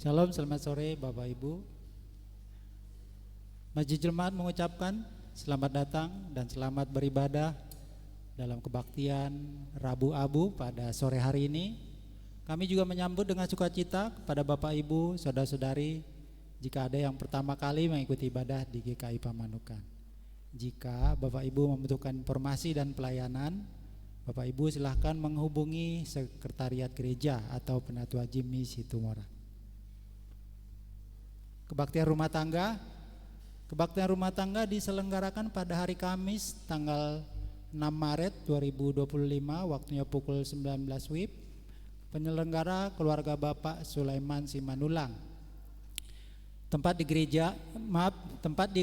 Shalom, selamat sore Bapak Ibu. Masjid Jemaat mengucapkan selamat datang dan selamat beribadah dalam kebaktian Rabu Abu pada sore hari ini. Kami juga menyambut dengan sukacita kepada Bapak Ibu, saudara-saudari jika ada yang pertama kali mengikuti ibadah di GKI Pamanukan. Jika Bapak Ibu membutuhkan informasi dan pelayanan, Bapak Ibu silahkan menghubungi Sekretariat Gereja atau Penatua Jimmy Situmorang. Kebaktian rumah tangga diselenggarakan pada hari Kamis tanggal 6 Maret 2025 waktunya pukul 19 WIB. Penyelenggara keluarga Bapak Sulaiman Simanulang. Tempat di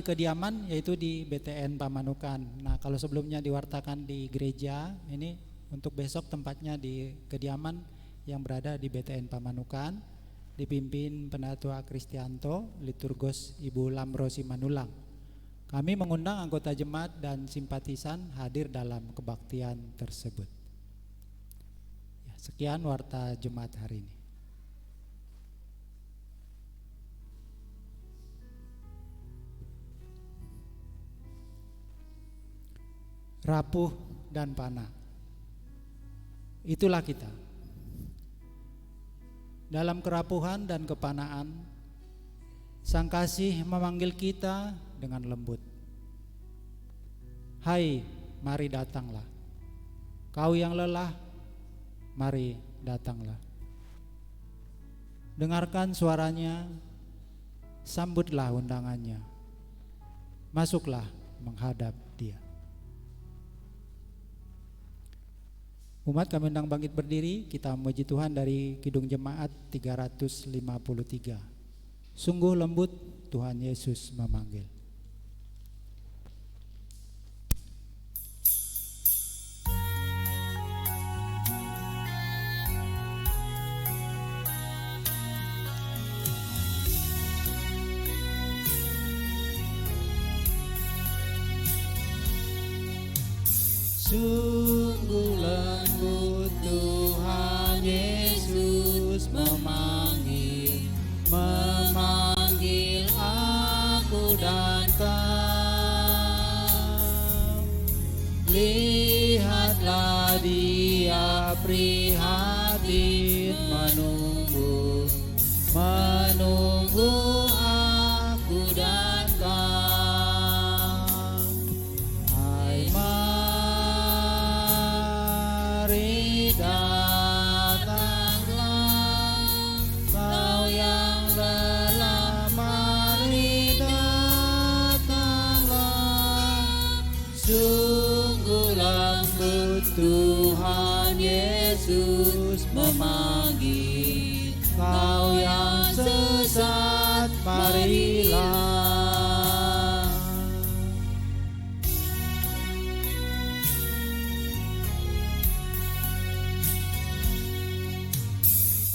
kediaman yaitu di BTN Pamanukan. Nah, kalau sebelumnya diwartakan di gereja, ini untuk besok tempatnya di kediaman yang berada di BTN Pamanukan, dipimpin Penatua Kristianto, liturgos Ibu Lamro Simanulang. Kami mengundang anggota jemaat dan simpatisan hadir dalam kebaktian tersebut. Ya, sekian warta jemaat hari ini. Rapuh dan panah, itulah kita. Dalam kerapuhan dan kepanaan, Sang Kasih memanggil kita dengan lembut. Hai, mari datanglah. Kau yang lelah, mari datanglah. Dengarkan suaranya, sambutlah undangannya. Masuklah menghadap Dia. Umat kami undang bangkit berdiri, kita memuji Tuhan dari Kidung Jemaat 353. Sungguh lembut Tuhan Yesus memanggil. Sungguh lembut Tuhan Yesus memanggil aku dan kau. Lihatlah Dia prihatin menunggu aku dan kau. Tuhan Yesus memanggil kau yang sesat, marilah.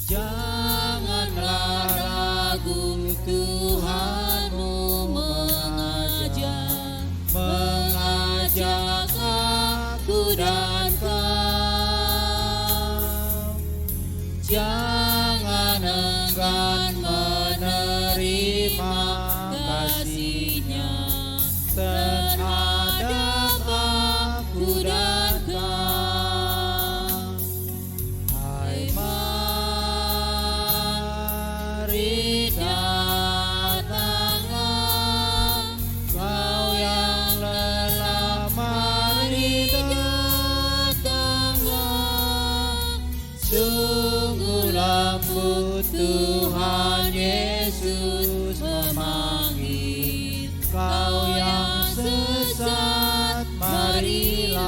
Janganlah ragu, Tuhanmu mengajak aku dan jangan enggan menerima kasih-Nya terhadap aku dan kau. Hai, mari datanglah, kau yang lelah, mari datanglah. Sungguh lembut Tuhan Yesus memanggil kau yang sesat, marilah.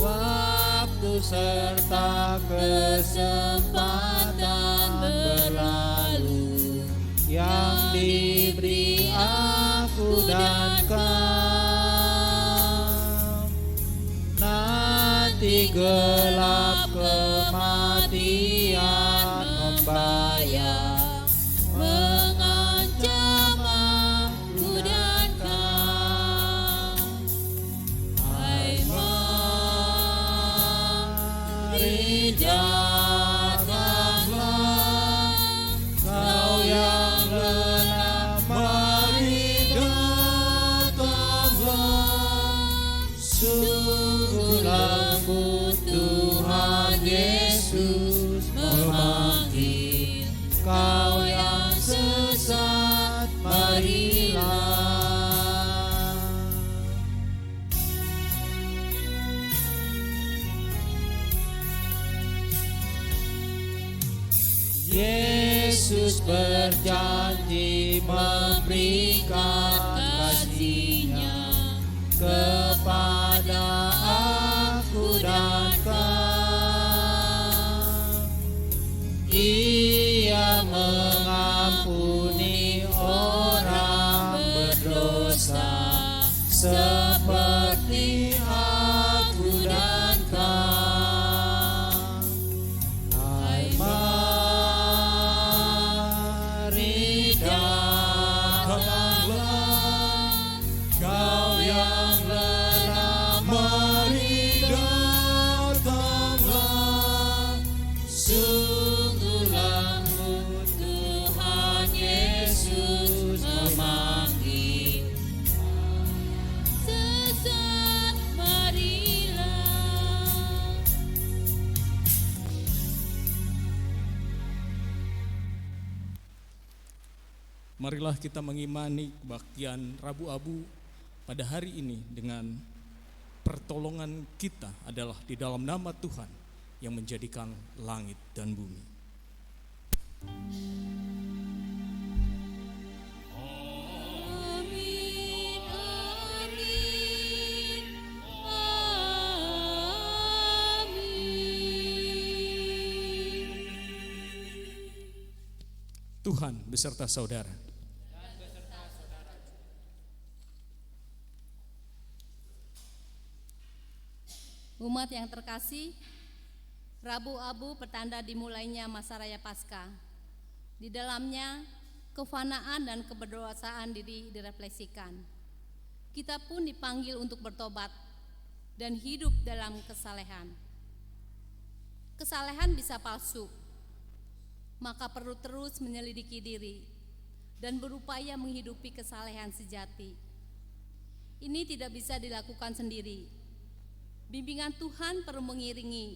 Waktu serta kesempatan berlalu yang diberi aku dan kau. Nanti gelap kematian membayar, mengancam aku dan kau. Yesus berjanji memberikan kasih-Nya kepada aku dan kau. Ia mengampuni orang berdosa seperti aku dan kau. Hai, mari datanglah, kau yang lelah, mari datanglah. Sungguh lembut Tuhan Yesus memanggil. Sesat marilah. Marilah kita mengimani kebaktian Rabu Abu pada hari ini dengan pertolongan kita adalah di dalam nama Tuhan yang menjadikan langit dan bumi. Amin, amin, amin. Tuhan beserta saudara. Umat yang terkasih, Rabu Abu pertanda dimulainya masa raya Paskah. Di dalamnya kefanaan dan keberdosaan diri direfleksikan. Kita pun dipanggil untuk bertobat dan hidup dalam kesalehan. Kesalehan bisa palsu, maka perlu terus menyelidiki diri dan berupaya menghidupi kesalehan sejati. Ini tidak bisa dilakukan sendiri. Bimbingan Tuhan perlu mengiringi,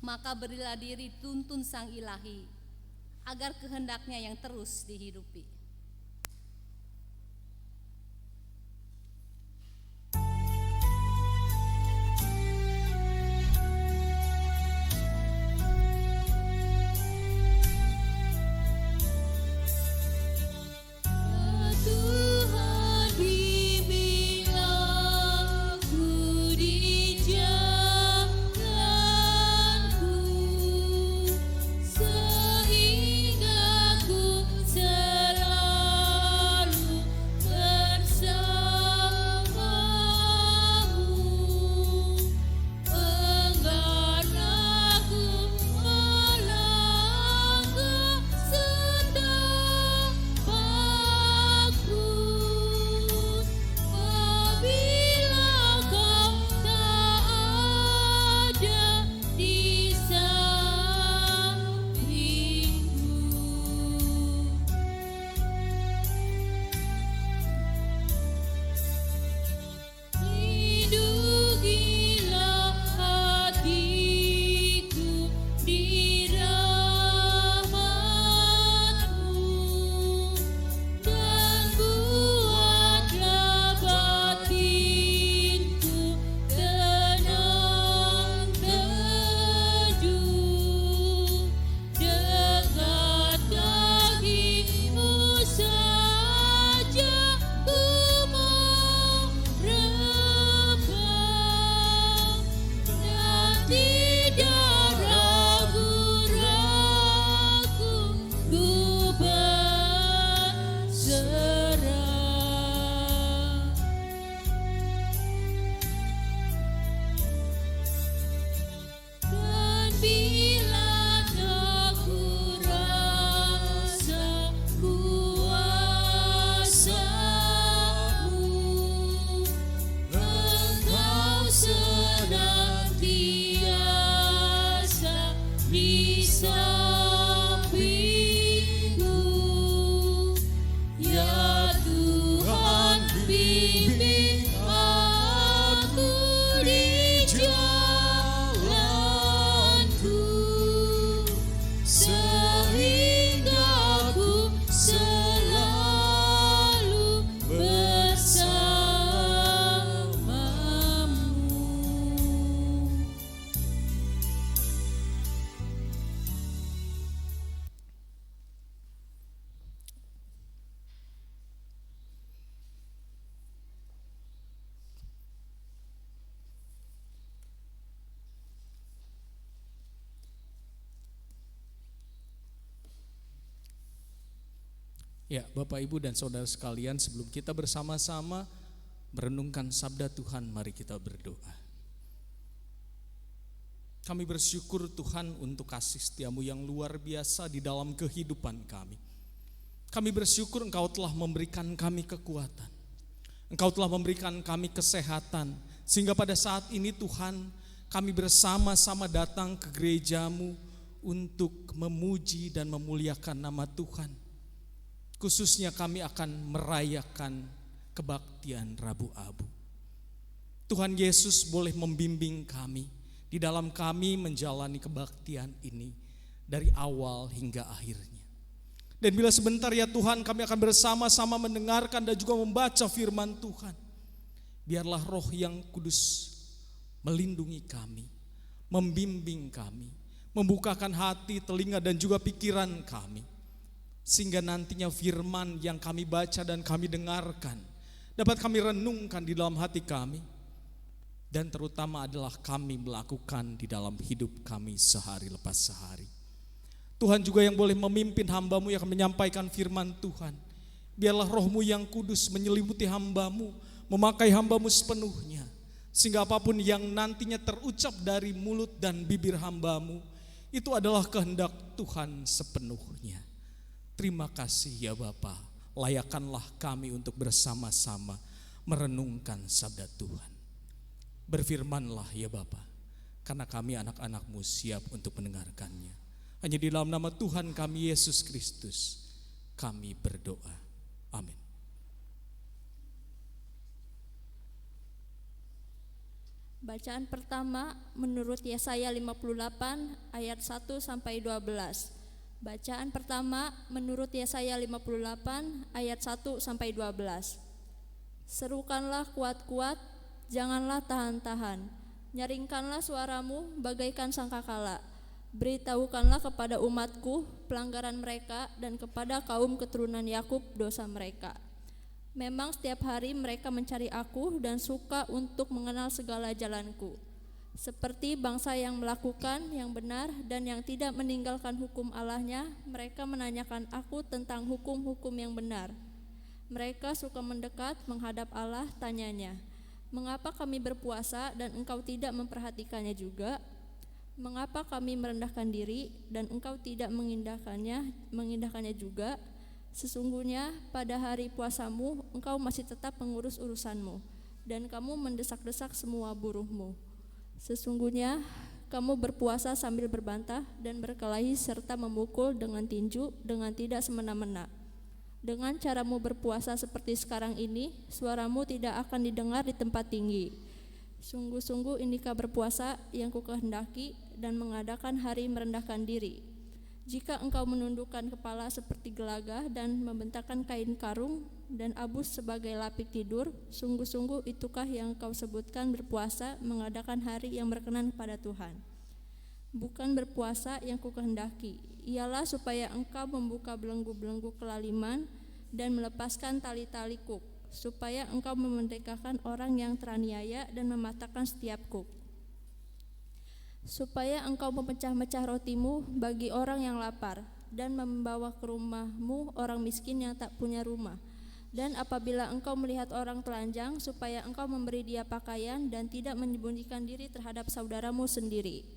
maka berilah diri tuntun Sang Ilahi, agar kehendaknya yang terus dihidupi. Tuhan bimbinglah aku di jalanku, sehingga ku selalu Ya, Bapak, Ibu, dan saudara sekalian, sebelum kita bersama-sama merenungkan sabda Tuhan, mari kita berdoa. Kami bersyukur Tuhan untuk kasih setiamu yang luar biasa di dalam kehidupan kami. Kami bersyukur Engkau telah memberikan kami kekuatan. Engkau telah memberikan kami kesehatan. Sehingga pada saat ini Tuhan, kami bersama-sama datang ke gerejamu untuk memuji dan memuliakan nama Tuhan. Khususnya kami akan merayakan kebaktian Rabu Abu. Tuhan Yesus boleh membimbing kami di dalam kami menjalani kebaktian ini dari awal hingga akhirnya. Dan bila sebentar ya Tuhan, kami akan bersama-sama mendengarkan dan juga membaca firman Tuhan. Biarlah Roh yang Kudus melindungi kami, membimbing kami, membukakan hati, telinga dan juga pikiran kami. Sehingga nantinya firman yang kami baca dan kami dengarkan dapat kami renungkan di dalam hati kami. Dan terutama adalah kami melakukan di dalam hidup kami sehari lepas sehari. Tuhan juga yang boleh memimpin hamba-Mu yang akan menyampaikan firman Tuhan. Biarlah Roh-Mu yang kudus menyelimuti hamba-Mu, memakai hamba-Mu sepenuhnya. Sehingga apapun yang nantinya terucap dari mulut dan bibir hamba-Mu, itu adalah kehendak Tuhan sepenuhnya. Terima kasih ya Bapa, layakanlah kami untuk bersama-sama merenungkan sabda Tuhan. Berfirmanlah ya Bapa, karena kami anak-anak-Mu siap untuk mendengarkannya. Hanya di dalam nama Tuhan kami Yesus Kristus kami berdoa. Amin. Bacaan pertama menurut Yesaya 58 ayat 1 sampai 12. Bacaan pertama menurut Yesaya 58 ayat 1 sampai 12. Serukanlah kuat-kuat, janganlah tahan-tahan. Nyaringkanlah suaramu bagaikan sangkakala. Beritahukanlah kepada umatku pelanggaran mereka dan kepada kaum keturunan Yakub dosa mereka. Memang setiap hari mereka mencari aku dan suka untuk mengenal segala jalanku. Seperti bangsa yang melakukan yang benar dan yang tidak meninggalkan hukum Allahnya, mereka menanyakan aku tentang hukum-hukum yang benar. Mereka suka mendekat menghadap Allah, tanyanya, mengapa kami berpuasa dan engkau tidak memperhatikannya juga? Mengapa kami merendahkan diri dan engkau tidak mengindahkannya juga? Sesungguhnya pada hari puasamu engkau masih tetap mengurus urusanmu dan kamu mendesak-desak semua buruhmu. Sesungguhnya kamu berpuasa sambil berbantah dan berkelahi serta memukul dengan tinju dengan tidak semena-mena. Dengan caramu berpuasa seperti sekarang ini, suaramu tidak akan didengar di tempat tinggi. Sungguh-sungguh inikah berpuasa yang kukehendaki dan mengadakan hari merendahkan diri. Jika engkau menundukkan kepala seperti gelagah dan membentangkan kain karung dan abus sebagai lapik tidur, sungguh-sungguh itukah yang kau sebutkan berpuasa mengadakan hari yang berkenan kepada Tuhan. Bukan berpuasa yang kukehendaki, ialah supaya engkau membuka belenggu-belenggu kelaliman dan melepaskan tali-tali kuk, supaya engkau memerdekakan orang yang teraniaya dan mematahkan setiap kuk. Supaya engkau memecah-mecah rotimu bagi orang yang lapar dan membawa ke rumahmu orang miskin yang tak punya rumah. Dan apabila engkau melihat orang telanjang, supaya engkau memberi dia pakaian dan tidak menyembunyikan diri terhadap saudaramu sendiri.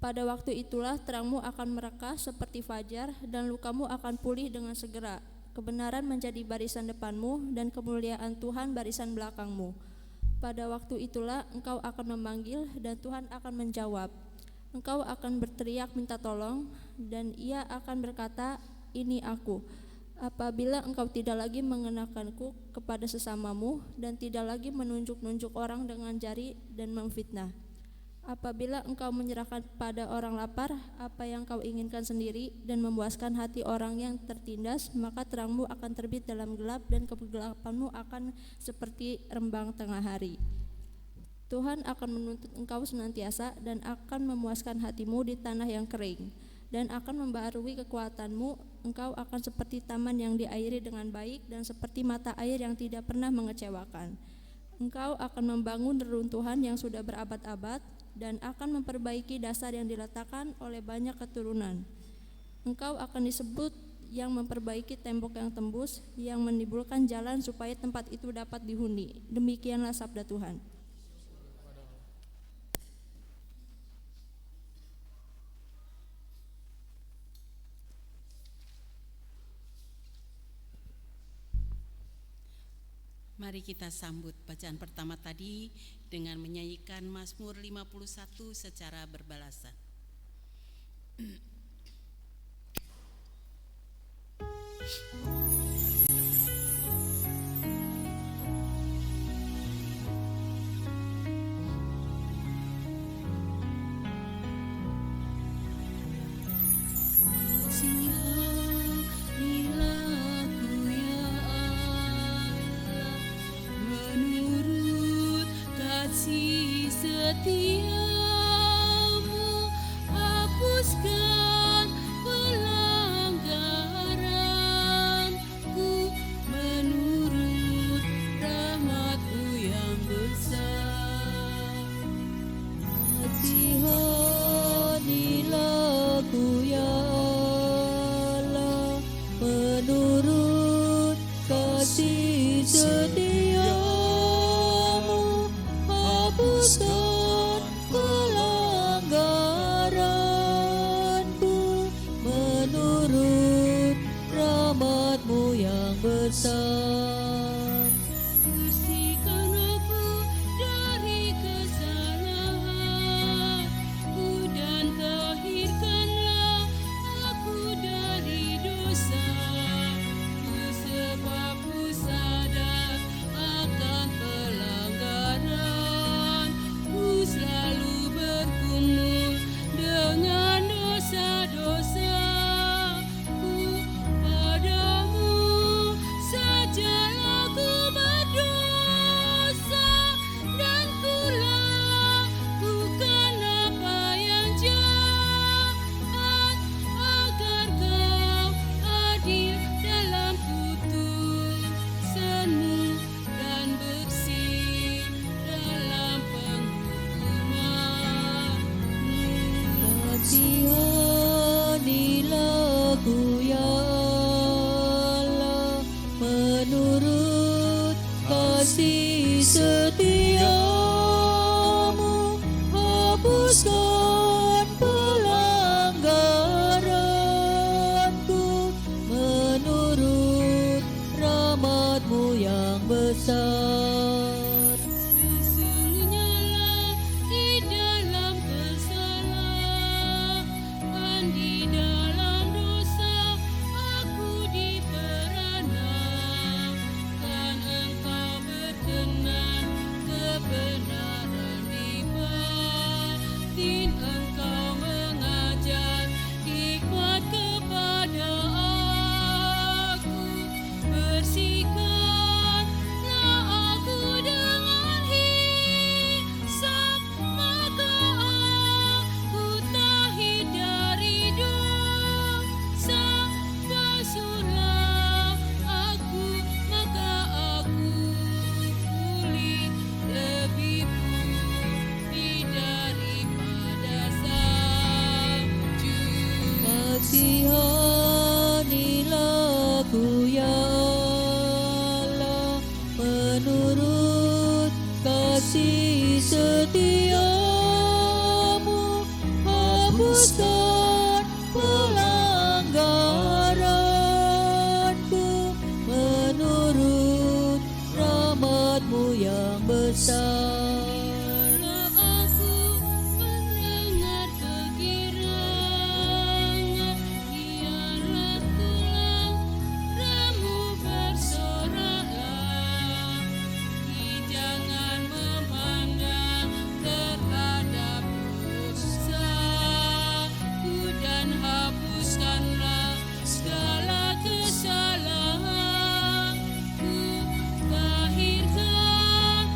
Pada waktu itulah terangmu akan mereka seperti fajar dan lukamu akan pulih dengan segera. Kebenaran menjadi barisan depanmu dan kemuliaan Tuhan barisan belakangmu. Pada waktu itulah engkau akan memanggil dan Tuhan akan menjawab. Engkau akan berteriak minta tolong dan Ia akan berkata, ini aku. Apabila engkau tidak lagi mengenakanku kepada sesamamu dan tidak lagi menunjuk-nunjuk orang dengan jari dan memfitnah. Apabila engkau menyerahkan pada orang lapar apa yang kau inginkan sendiri dan memuaskan hati orang yang tertindas, maka terangmu akan terbit dalam gelap dan kegelapanmu akan seperti rembang tengah hari. Tuhan akan menuntut engkau senantiasa dan akan memuaskan hatimu di tanah yang kering dan akan membaharui kekuatanmu. Engkau akan seperti taman yang diairi dengan baik dan seperti mata air yang tidak pernah mengecewakan. Engkau akan membangun reruntuhan yang sudah berabad-abad dan akan memperbaiki dasar yang diletakkan oleh banyak keturunan. Engkau akan disebut yang memperbaiki tembok yang tembus, yang menimbulkan jalan supaya tempat itu dapat dihuni. Demikianlah sabda Tuhan. Mari kita sambut bacaan pertama tadi dengan menyanyikan Mazmur 51 secara berbalasan. Setiamu hapuskan pelanggaranku menurut rahmat-Mu yang besar. Kasihanilah ku ya Allah menurut kasih setiamu, hapuskan pelanggaranku menurut rahmat-Mu yang besar. Bersihkan aku dari kesalahanku dan tahirkanlah aku dari dosa. Sebab ku sadar akan pelanggaran, ku selalu bergumul dengan dosa-dosa. Ku padamu sajalah ku berdosa, dan ku lakukan apa yang jahat, agar Kau adil dalam putusan-Mu dan bersih dalam penghukuman-Mu. Kasihanilah ku ya Allah menurut kasih setiamu, hapuskan pelanggaranku menurut rahmat-Mu yang besar. Sesungguhnya di dalam kesalahan, di dalam dosa aku diperanakan. Engkau berkenan kebenaran di batin, Engkau mengajar hikmat kepada aku. Bersihkanlah aku dengan hisap, maka aku tahir dari dosa. Basuhlah aku, maka aku pulih lebih putih daripada salju. Kasihanilah ku ya Allah menurut kasih setiamu, hapuskan pelanggaranku menurut rahmat-Mu yang besar. Aku mendengar kegirangan, biarlah tulang remu bersoraklah. Jangan memandang terhadap dosaku, dan hapuskanlah segala kesalahanku. Tahirkanlah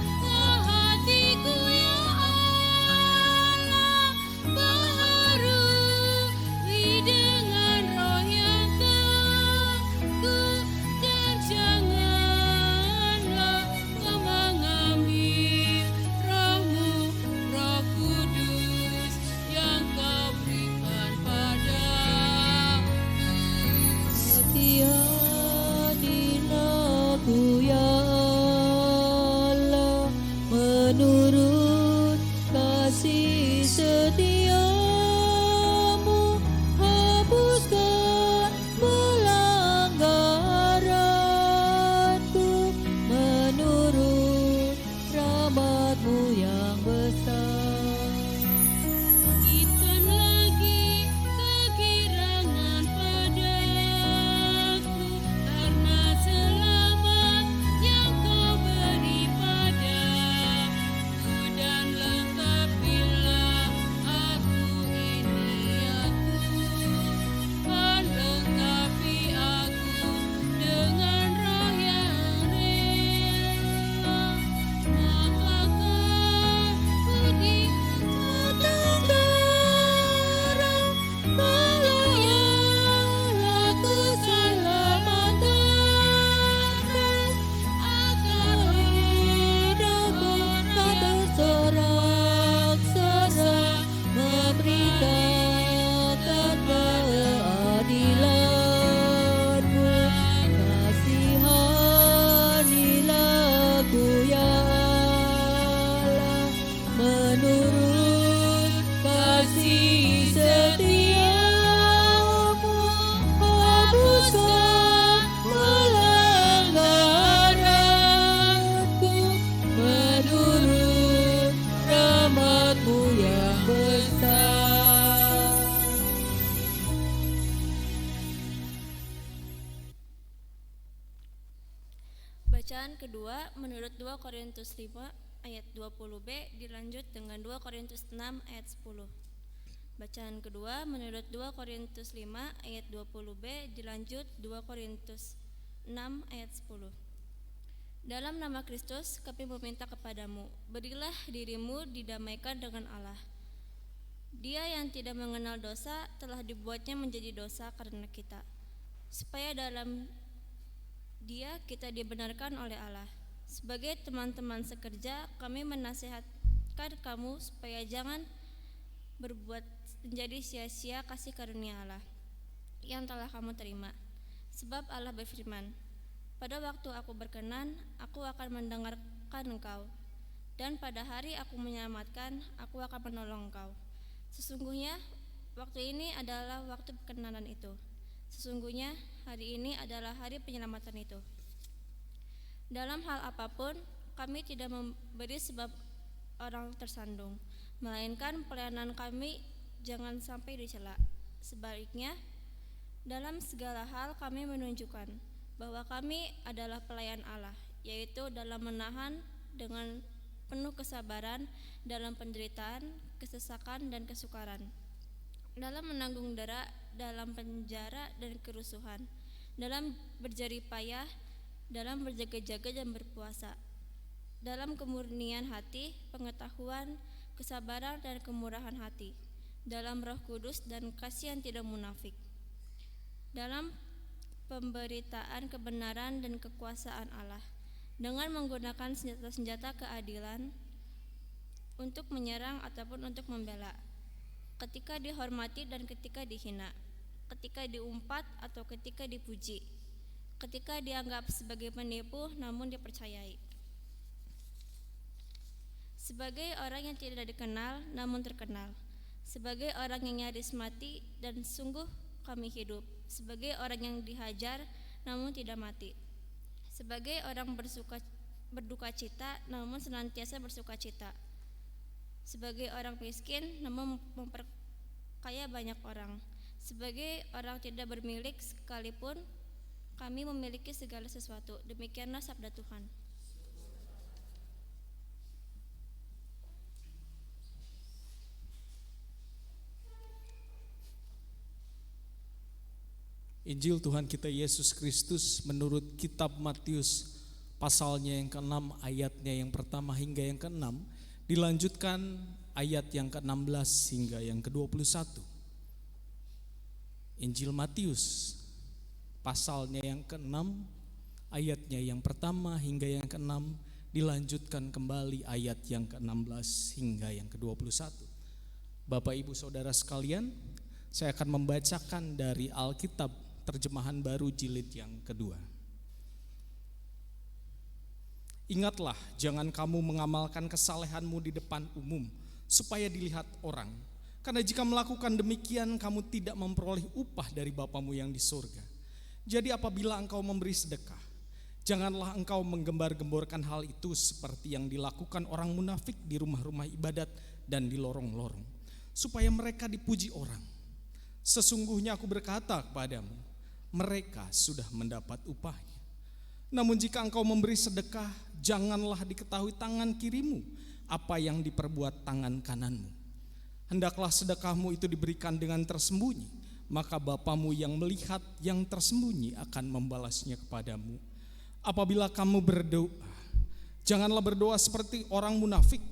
kedua menurut 2 Korintus 5 ayat 20b dilanjut dengan 2 Korintus 6 ayat 10. Bacaan kedua menurut 2 Korintus 5 ayat 20b dilanjut 2 Korintus 6 ayat 10. Dalam nama Kristus kami meminta kepadamu, berilah dirimu didamaikan dengan Allah. Dia yang tidak mengenal dosa telah dibuatnya menjadi dosa karena kita, supaya dalam Dia kita dibenarkan oleh Allah. Sebagai teman-teman sekerja, kami menasihatkan kamu supaya jangan berbuat menjadi sia-sia kasih karunia Allah yang telah kamu terima. Sebab Allah berfirman, pada waktu aku berkenan, aku akan mendengarkan engkau, dan pada hari aku menyelamatkan, aku akan menolong engkau. Sesungguhnya waktu ini adalah waktu perkenanan itu. Sesungguhnya hari ini adalah hari penyelamatan itu. Dalam hal apapun, kami tidak memberi sebab orang tersandung, melainkan pelayanan kami jangan sampai dicela. Sebaliknya, dalam segala hal kami menunjukkan bahwa kami adalah pelayan Allah, yaitu dalam menahan dengan penuh kesabaran dalam penderitaan, kesesakan, dan kesukaran, dalam menanggung dera, dalam penjara dan kerusuhan, dalam berjerih payah, dalam berjaga-jaga dan berpuasa, dalam kemurnian hati, pengetahuan, kesabaran, dan kemurahan hati, dalam Roh Kudus dan kasih yang tidak munafik, dalam pemberitaan kebenaran dan kekuasaan Allah, dengan menggunakan senjata-senjata keadilan untuk menyerang ataupun untuk membela, ketika dihormati dan ketika dihina, ketika diumpat atau ketika dipuji, ketika dianggap sebagai penipu namun dipercayai, sebagai orang yang tidak dikenal namun terkenal, sebagai orang yang nyaris mati dan sungguh kami hidup, sebagai orang yang dihajar namun tidak mati, sebagai orang berduka cita namun senantiasa bersuka cita, sebagai orang miskin namun memperkaya banyak orang, sebagai orang tidak bermilik sekalipun kami memiliki segala sesuatu. Demikianlah sabda Tuhan. Injil Tuhan kita Yesus Kristus menurut kitab Matius pasalnya yang ke-6 ayatnya yang pertama hingga yang ke-6, dilanjutkan ayat yang ke-16 hingga yang ke-21. Injil Matius pasalnya yang ke-6 ayatnya yang pertama hingga yang ke-6, dilanjutkan kembali ayat yang ke-16 hingga yang ke-21. Bapak Ibu Saudara sekalian, saya akan membacakan dari Alkitab terjemahan baru jilid yang kedua. Ingatlah, jangan kamu mengamalkan kesalehanmu di depan umum supaya dilihat orang. Karena jika melakukan demikian, kamu tidak memperoleh upah dari Bapamu yang di surga. Jadi apabila engkau memberi sedekah, janganlah engkau menggembar-gemborkan hal itu seperti yang dilakukan orang munafik di rumah-rumah ibadat dan di lorong-lorong, supaya mereka dipuji orang. Sesungguhnya aku berkata kepadamu, mereka sudah mendapat upahnya. Namun jika engkau memberi sedekah, janganlah diketahui tangan kirimu apa yang diperbuat tangan kananmu. Hendaklah sedekahmu itu diberikan dengan tersembunyi, maka Bapamu yang melihat yang tersembunyi akan membalasnya kepadamu. Apabila kamu berdoa, janganlah berdoa seperti orang munafik.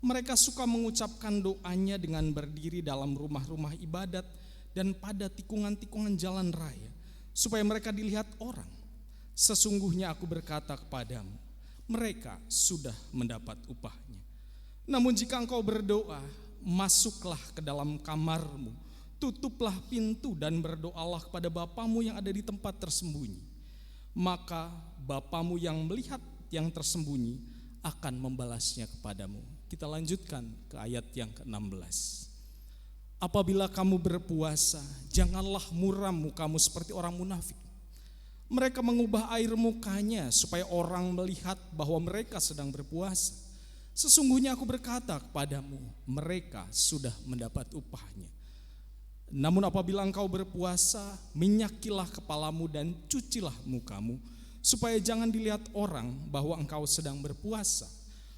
Mereka suka mengucapkan doanya dengan berdiri dalam rumah-rumah ibadat dan pada tikungan-tikungan jalan raya, supaya mereka dilihat orang. Sesungguhnya aku berkata kepadamu, mereka sudah mendapat upahnya. Namun jika engkau berdoa, masuklah ke dalam kamarmu, tutuplah pintu dan berdoalah kepada Bapamu yang ada di tempat tersembunyi. Maka Bapamu yang melihat yang tersembunyi akan membalasnya kepadamu. Kita lanjutkan ke ayat yang ke-16. Apabila kamu berpuasa, janganlah muram mukamu seperti orang munafik. Mereka mengubah air mukanya supaya orang melihat bahwa mereka sedang berpuasa. Sesungguhnya aku berkata kepadamu, mereka sudah mendapat upahnya. Namun apabila engkau berpuasa, minyakilah kepalamu dan cucilah mukamu, supaya jangan dilihat orang bahwa engkau sedang berpuasa,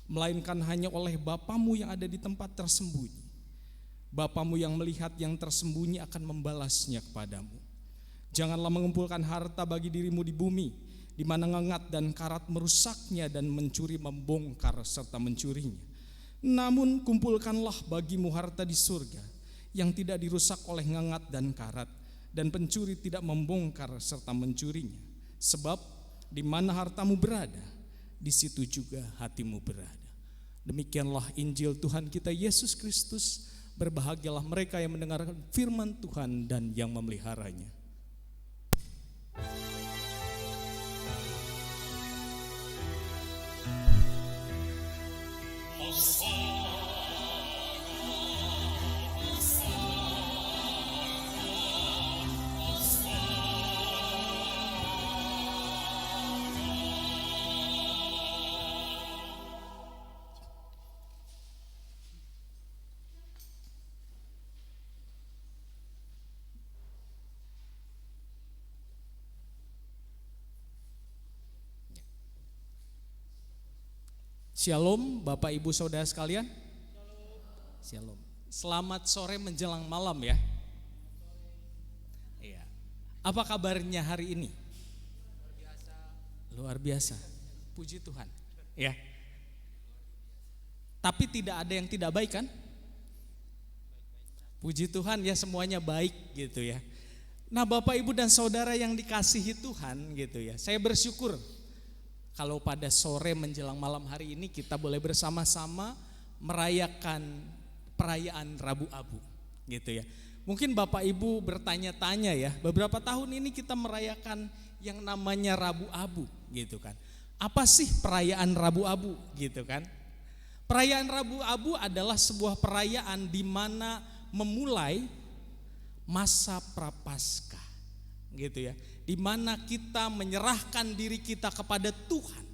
melainkan hanya oleh Bapamu yang ada di tempat tersembunyi. Bapamu yang melihat yang tersembunyi akan membalasnya kepadamu. Janganlah mengumpulkan harta bagi dirimu di bumi, di mana ngengat dan karat merusaknya dan mencuri membongkar serta mencurinya. Namun kumpulkanlah bagimu harta di surga, yang tidak dirusak oleh ngengat dan karat, dan pencuri tidak membongkar serta mencurinya. Sebab di mana hartamu berada, di situ juga hatimu berada. Demikianlah Injil Tuhan kita Yesus Kristus. Berbahagialah mereka yang mendengarkan firman Tuhan dan yang memeliharanya. Shalom Bapak Ibu Saudara sekalian. Shalom. Selamat sore menjelang malam ya. Iya. Apa kabarnya hari ini? Luar biasa. Puji Tuhan. Ya. Tapi tidak ada yang tidak baik kan? Puji Tuhan ya, semuanya baik gitu ya. Nah Bapak Ibu dan Saudara yang dikasihi Tuhan gitu ya. Saya bersyukur kalau pada sore menjelang malam hari ini kita boleh bersama-sama merayakan perayaan Rabu Abu gitu ya. Mungkin Bapak Ibu bertanya-tanya ya, beberapa tahun ini kita merayakan yang namanya Rabu Abu gitu kan. Apa sih perayaan Rabu Abu gitu kan? Perayaan Rabu Abu adalah sebuah perayaan di mana memulai masa Prapaskah gitu ya. Di mana kita menyerahkan diri kita kepada Tuhan,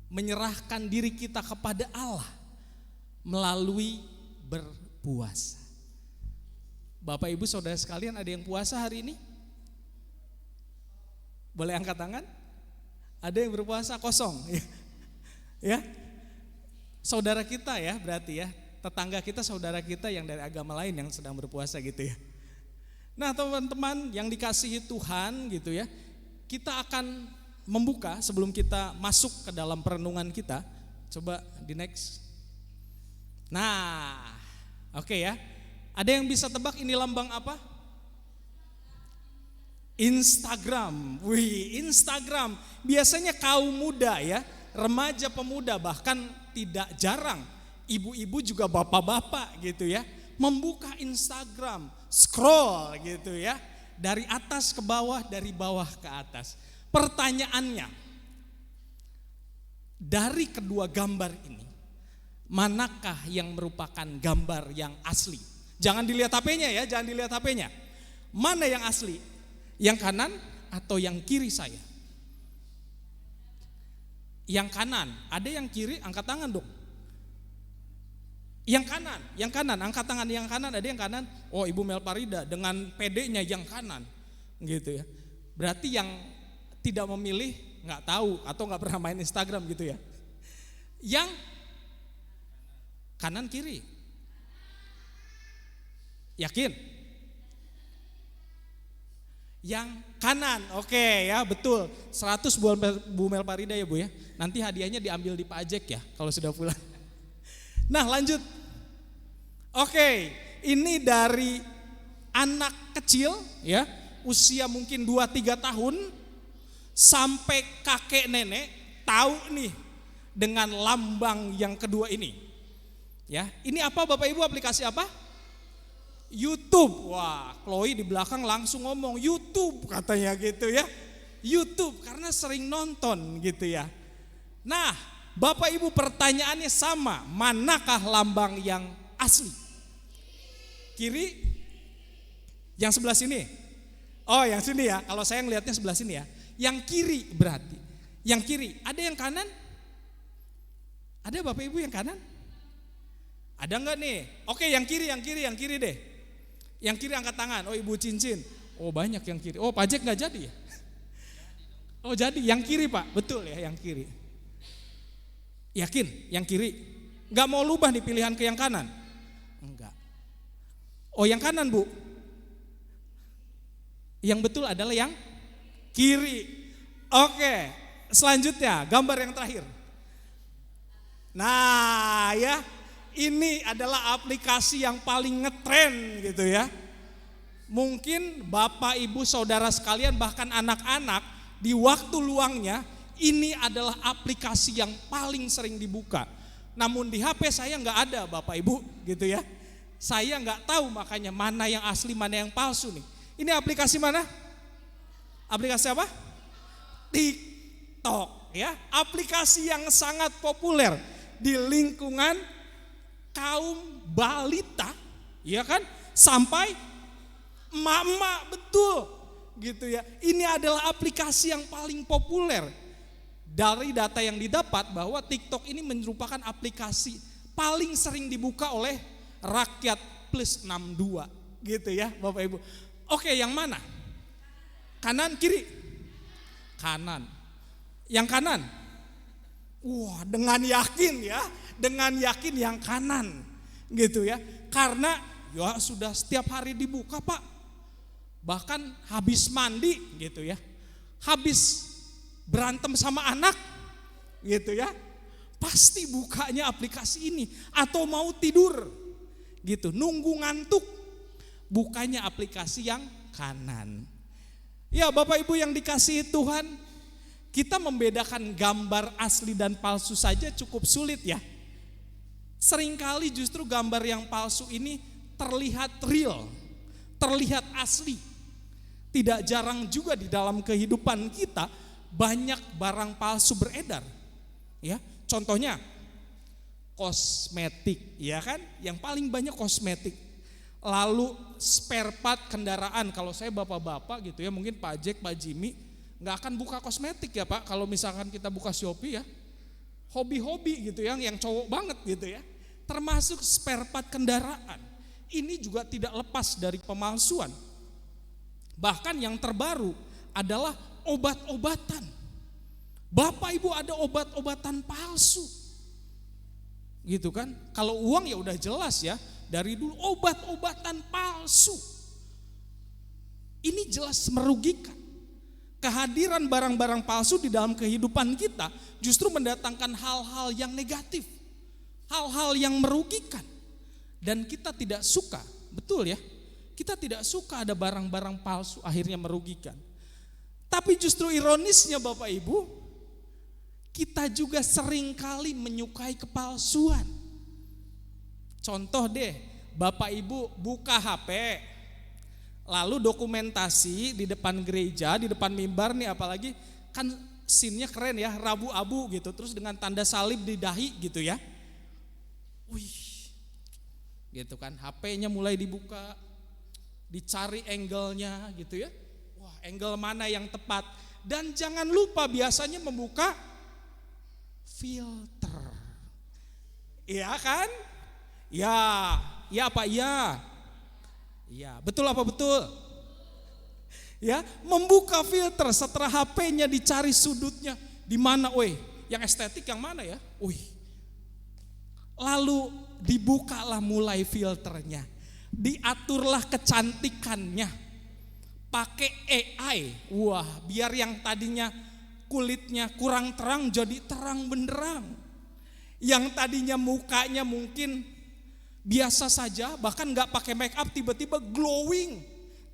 menyerahkan diri kita kepada Allah melalui berpuasa. Bapak Ibu Saudara sekalian, ada yang puasa hari ini? Boleh angkat tangan? Ada yang berpuasa kosong? Ya, saudara kita ya, berarti ya, tetangga kita, saudara kita yang dari agama lain yang sedang berpuasa gitu ya. Nah teman-teman yang dikasihi Tuhan gitu ya, kita akan membuka sebelum kita masuk ke dalam perenungan kita. Coba di next. Nah oke ya, ada yang bisa tebak ini lambang apa? Instagram. Wih, Instagram. Biasanya kaum muda ya, remaja pemuda, bahkan tidak jarang ibu-ibu juga bapak-bapak gitu ya, membuka Instagram, scroll gitu ya, dari atas ke bawah, dari bawah ke atas. Pertanyaannya, dari kedua gambar ini, manakah yang merupakan gambar yang asli? Jangan dilihat HP-nya ya, jangan dilihat HP-nya. Mana yang asli? Yang kanan atau yang kiri saya? Yang kanan, ada yang kiri, angkat tangan dong. Yang kanan, angkat tangan yang kanan, ada yang kanan. Oh Ibu Mel Parida dengan PD-nya yang kanan, gitu ya. Berarti yang tidak memilih nggak tahu atau nggak pernah main Instagram gitu ya. Yang kanan kiri, yakin? Yang kanan, oke ya betul. 100 buat Bu Mel Parida ya Bu ya. Nanti hadiahnya diambil di pajak ya kalau sudah pulang. Nah lanjut. Oke, ini dari anak kecil ya, usia mungkin 2-3 tahun sampai kakek nenek tahu nih dengan lambang yang kedua ini. Ya, ini apa Bapak Ibu, aplikasi apa? YouTube. Wah, Chloe di belakang langsung ngomong YouTube katanya gitu ya. YouTube karena sering nonton gitu ya. Nah, Bapak Ibu pertanyaannya sama, manakah lambang yang asli? Kiri? Yang sebelah sini? Oh yang sini ya, kalau saya ngelihatnya sebelah sini ya. Yang kiri berarti. Yang kiri, ada yang kanan? Ada Bapak Ibu yang kanan? Ada enggak nih? Oke yang kiri deh. Yang kiri angkat tangan, oh Ibu Cincin. Oh banyak yang kiri, oh pajak gak jadi ya? Oh jadi yang kiri Pak, betul ya yang kiri. Yakin yang kiri? Gak mau lubah nih pilihan ke yang kanan? Enggak. Oh yang kanan Bu? Yang betul adalah yang kiri. Oke, selanjutnya gambar yang terakhir. Nah ya, ini adalah aplikasi yang paling ngetren gitu ya. Mungkin Bapak Ibu Saudara sekalian bahkan anak-anak di waktu luangnya ini adalah aplikasi yang paling sering dibuka. Namun di HP saya nggak ada Bapak Ibu gitu ya. Saya nggak tahu makanya mana yang asli mana yang palsu nih. Ini aplikasi mana? Aplikasi apa? TikTok ya. Aplikasi yang sangat populer di lingkungan kaum balita, ya kan? Sampai emak-emak, betul gitu ya. Ini adalah aplikasi yang paling populer. Dari data yang didapat bahwa TikTok ini merupakan aplikasi paling sering dibuka oleh rakyat plus 62 gitu ya Bapak Ibu. Oke, yang mana? Kanan kiri? Kanan. Yang kanan? Wah, dengan yakin ya, dengan yakin yang kanan gitu ya. Karena ya sudah setiap hari dibuka Pak. Bahkan habis mandi gitu ya. Habis berantem sama anak gitu ya. Pasti bukanya aplikasi ini atau mau tidur gitu, nunggu ngantuk. Bukanya aplikasi yang kanan. Ya Bapak Ibu yang dikasihi Tuhan, kita membedakan gambar asli dan palsu saja cukup sulit ya. Seringkali justru gambar yang palsu ini terlihat real, terlihat asli. Tidak jarang juga di dalam kehidupan kita banyak barang palsu beredar. Ya, contohnya kosmetik, ya kan? Yang paling banyak kosmetik. Lalu spare part kendaraan. Kalau saya bapak-bapak gitu ya, mungkin Pak Jack, Pak Jimmy nggak akan buka kosmetik ya Pak. Kalau misalkan kita buka Shopee ya, hobi-hobi gitu yang cowok banget gitu ya. Termasuk spare part kendaraan. Ini juga tidak lepas dari pemalsuan. Bahkan yang terbaru adalah obat-obatan. Bapak Ibu ada obat-obatan palsu. Gitu kan? Kalau uang ya udah jelas ya. Dari dulu obat-obatan palsu. Ini jelas merugikan. Kehadiran barang-barang palsu di dalam kehidupan kita justru mendatangkan hal-hal yang negatif. Hal-hal yang merugikan. Dan kita tidak suka, betul ya? Kita tidak suka ada barang-barang palsu akhirnya merugikan. Tapi justru ironisnya Bapak Ibu, kita juga seringkali menyukai kepalsuan. Contoh deh, Bapak Ibu buka HP, lalu dokumentasi di depan gereja, di depan mimbar nih apalagi, kan scene-nya keren ya, rabu-abu gitu, terus dengan tanda salib di dahi gitu ya. Wih, gitu kan, HP-nya mulai dibuka, dicari angle-nya gitu ya. Wah, angle mana yang tepat. Dan jangan lupa biasanya membuka filter. Iya kan? Ya apa iya? Ya, betul apa betul? Ya, membuka filter setelah HP-nya dicari sudutnya di mana, yang estetik yang mana ya? Lalu dibukalah mulai filternya. Diaturlah kecantikannya. Pakai AI. Wah, biar yang tadinya kulitnya kurang terang jadi terang benderang. Yang tadinya mukanya mungkin biasa saja, bahkan gak pakai make up tiba-tiba glowing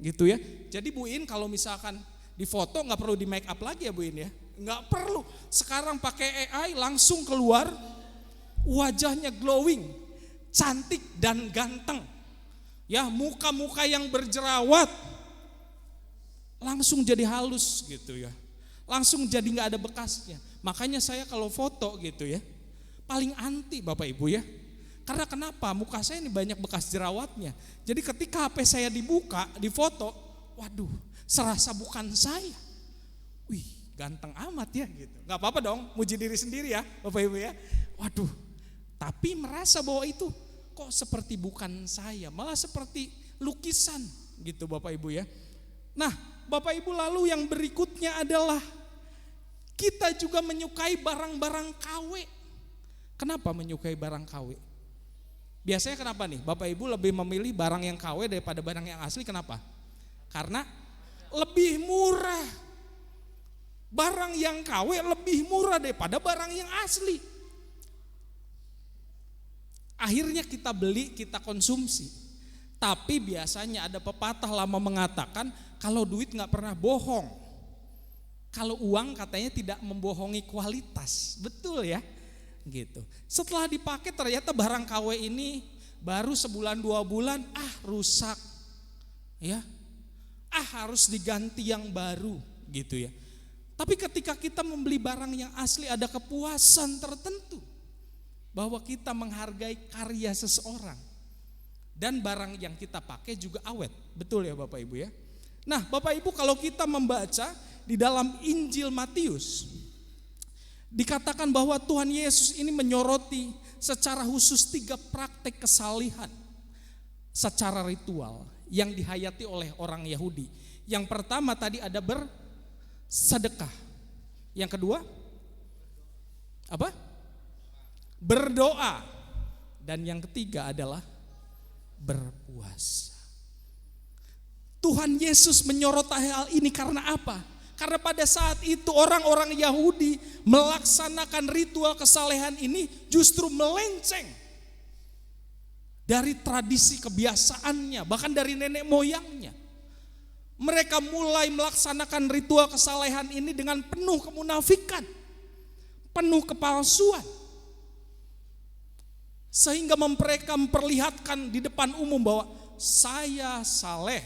gitu ya. Jadi Bu In kalau misalkan di foto gak perlu di make up lagi ya Bu In ya. Gak perlu, sekarang pakai AI langsung keluar wajahnya glowing, cantik dan ganteng. Ya, muka-muka yang berjerawat langsung jadi halus gitu ya. Langsung jadi gak ada bekasnya. Makanya saya kalau foto gitu ya, paling anti Bapak Ibu ya. Karena kenapa? Muka saya ini banyak bekas jerawatnya. Jadi ketika HP saya dibuka, difoto, waduh, serasa bukan saya. Wih, ganteng amat ya gitu. Gak apa-apa dong, muji diri sendiri ya Bapak Ibu ya. Waduh, tapi merasa bahwa itu kok seperti bukan saya, malah seperti lukisan gitu Bapak Ibu ya. Nah, Bapak Ibu lalu yang berikutnya adalah Kita juga menyukai barang-barang KW. Kenapa menyukai barang KW? Biasanya kenapa nih? Bapak Ibu lebih memilih barang yang KW daripada barang yang asli, kenapa? Karena lebih murah. Barang yang KW lebih murah daripada barang yang asli. Akhirnya kita beli, kita konsumsi. Tapi biasanya ada pepatah lama mengatakan kalau duit gak pernah bohong. Kalau uang katanya tidak membohongi kualitas. Betul ya? Gitu. Setelah dipakai ternyata barang KW ini baru sebulan 2 bulan rusak. Ya. Harus diganti yang baru gitu ya. Tapi ketika kita membeli barang yang asli ada kepuasan tertentu bahwa kita menghargai karya seseorang dan barang yang kita pakai juga awet. Betul ya Bapak Ibu ya. Nah, Bapak Ibu kalau kita membaca di dalam Injil Matius dikatakan bahwa Tuhan Yesus ini menyoroti secara khusus 3 praktek kesalihan secara ritual yang dihayati oleh orang Yahudi. Yang pertama tadi ada bersedekah. Yang kedua apa? Berdoa. Dan yang ketiga adalah berpuasa. Tuhan Yesus menyorot hal ini karena apa? Karena pada saat itu orang-orang Yahudi melaksanakan ritual kesalehan ini justru melenceng dari tradisi kebiasaannya, bahkan dari nenek moyangnya. Mereka mulai melaksanakan ritual kesalehan ini dengan penuh kemunafikan, penuh kepalsuan. Sehingga mereka memperlihatkan di depan umum bahwa saya saleh,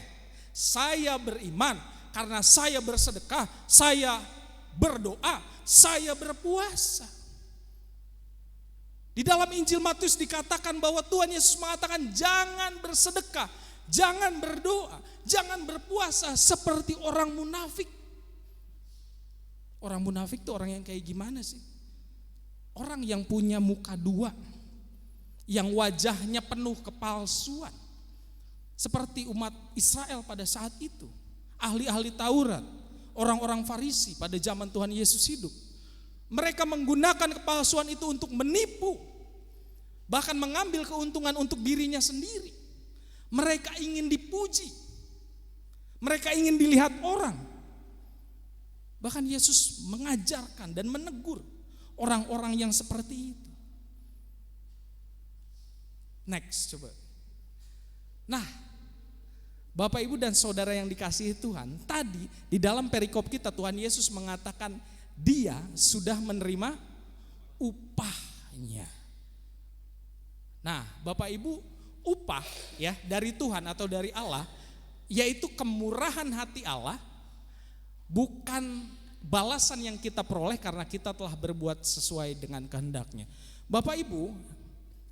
saya beriman, karena saya bersedekah, saya berdoa, saya berpuasa. Di dalam Injil Matius dikatakan bahwa Tuhan Yesus mengatakan jangan bersedekah, jangan berdoa, jangan berpuasa seperti orang munafik. Orang munafik itu orang yang kayak gimana sih? Orang yang punya muka dua, yang wajahnya penuh kepalsuan. Seperti umat Israel pada saat itu. Ahli-ahli Taurat, orang-orang Farisi pada zaman Tuhan Yesus hidup. Mereka menggunakan kepalsuan itu untuk menipu, bahkan mengambil keuntungan untuk dirinya sendiri. Mereka ingin dipuji, mereka ingin dilihat orang. Bahkan Yesus mengajarkan dan menegur orang-orang yang seperti itu. Next, coba. Nah, Bapak Ibu dan Saudara yang dikasihi Tuhan, tadi di dalam perikop kita Tuhan Yesus mengatakan Dia sudah menerima upahnya. Nah, Bapak Ibu, upah ya dari Tuhan atau dari Allah yaitu kemurahan hati Allah, bukan balasan yang kita peroleh karena kita telah berbuat sesuai dengan kehendaknya. Bapak Ibu,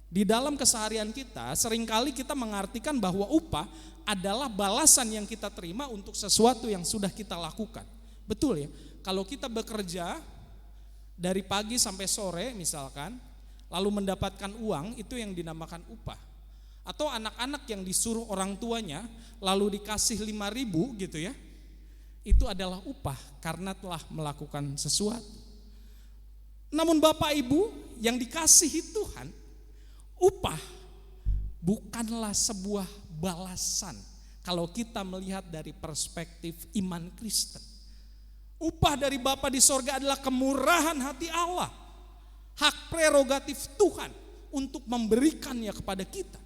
di dalam keseharian kita seringkali kita mengartikan bahwa upah adalah balasan yang kita terima untuk sesuatu yang sudah kita lakukan. Betul ya? Kalau kita bekerja dari pagi sampai sore misalkan, lalu mendapatkan uang, itu yang dinamakan upah. Atau anak-anak yang disuruh orang tuanya lalu dikasih 5.000 gitu ya, itu adalah upah karena telah melakukan sesuatu. Namun Bapak Ibu yang dikasihi Tuhan, upah bukanlah sebuah balasan kalau kita melihat dari perspektif iman Kristen. Upah dari Bapa di sorga adalah kemurahan hati Allah, hak prerogatif Tuhan untuk memberikannya kepada kita.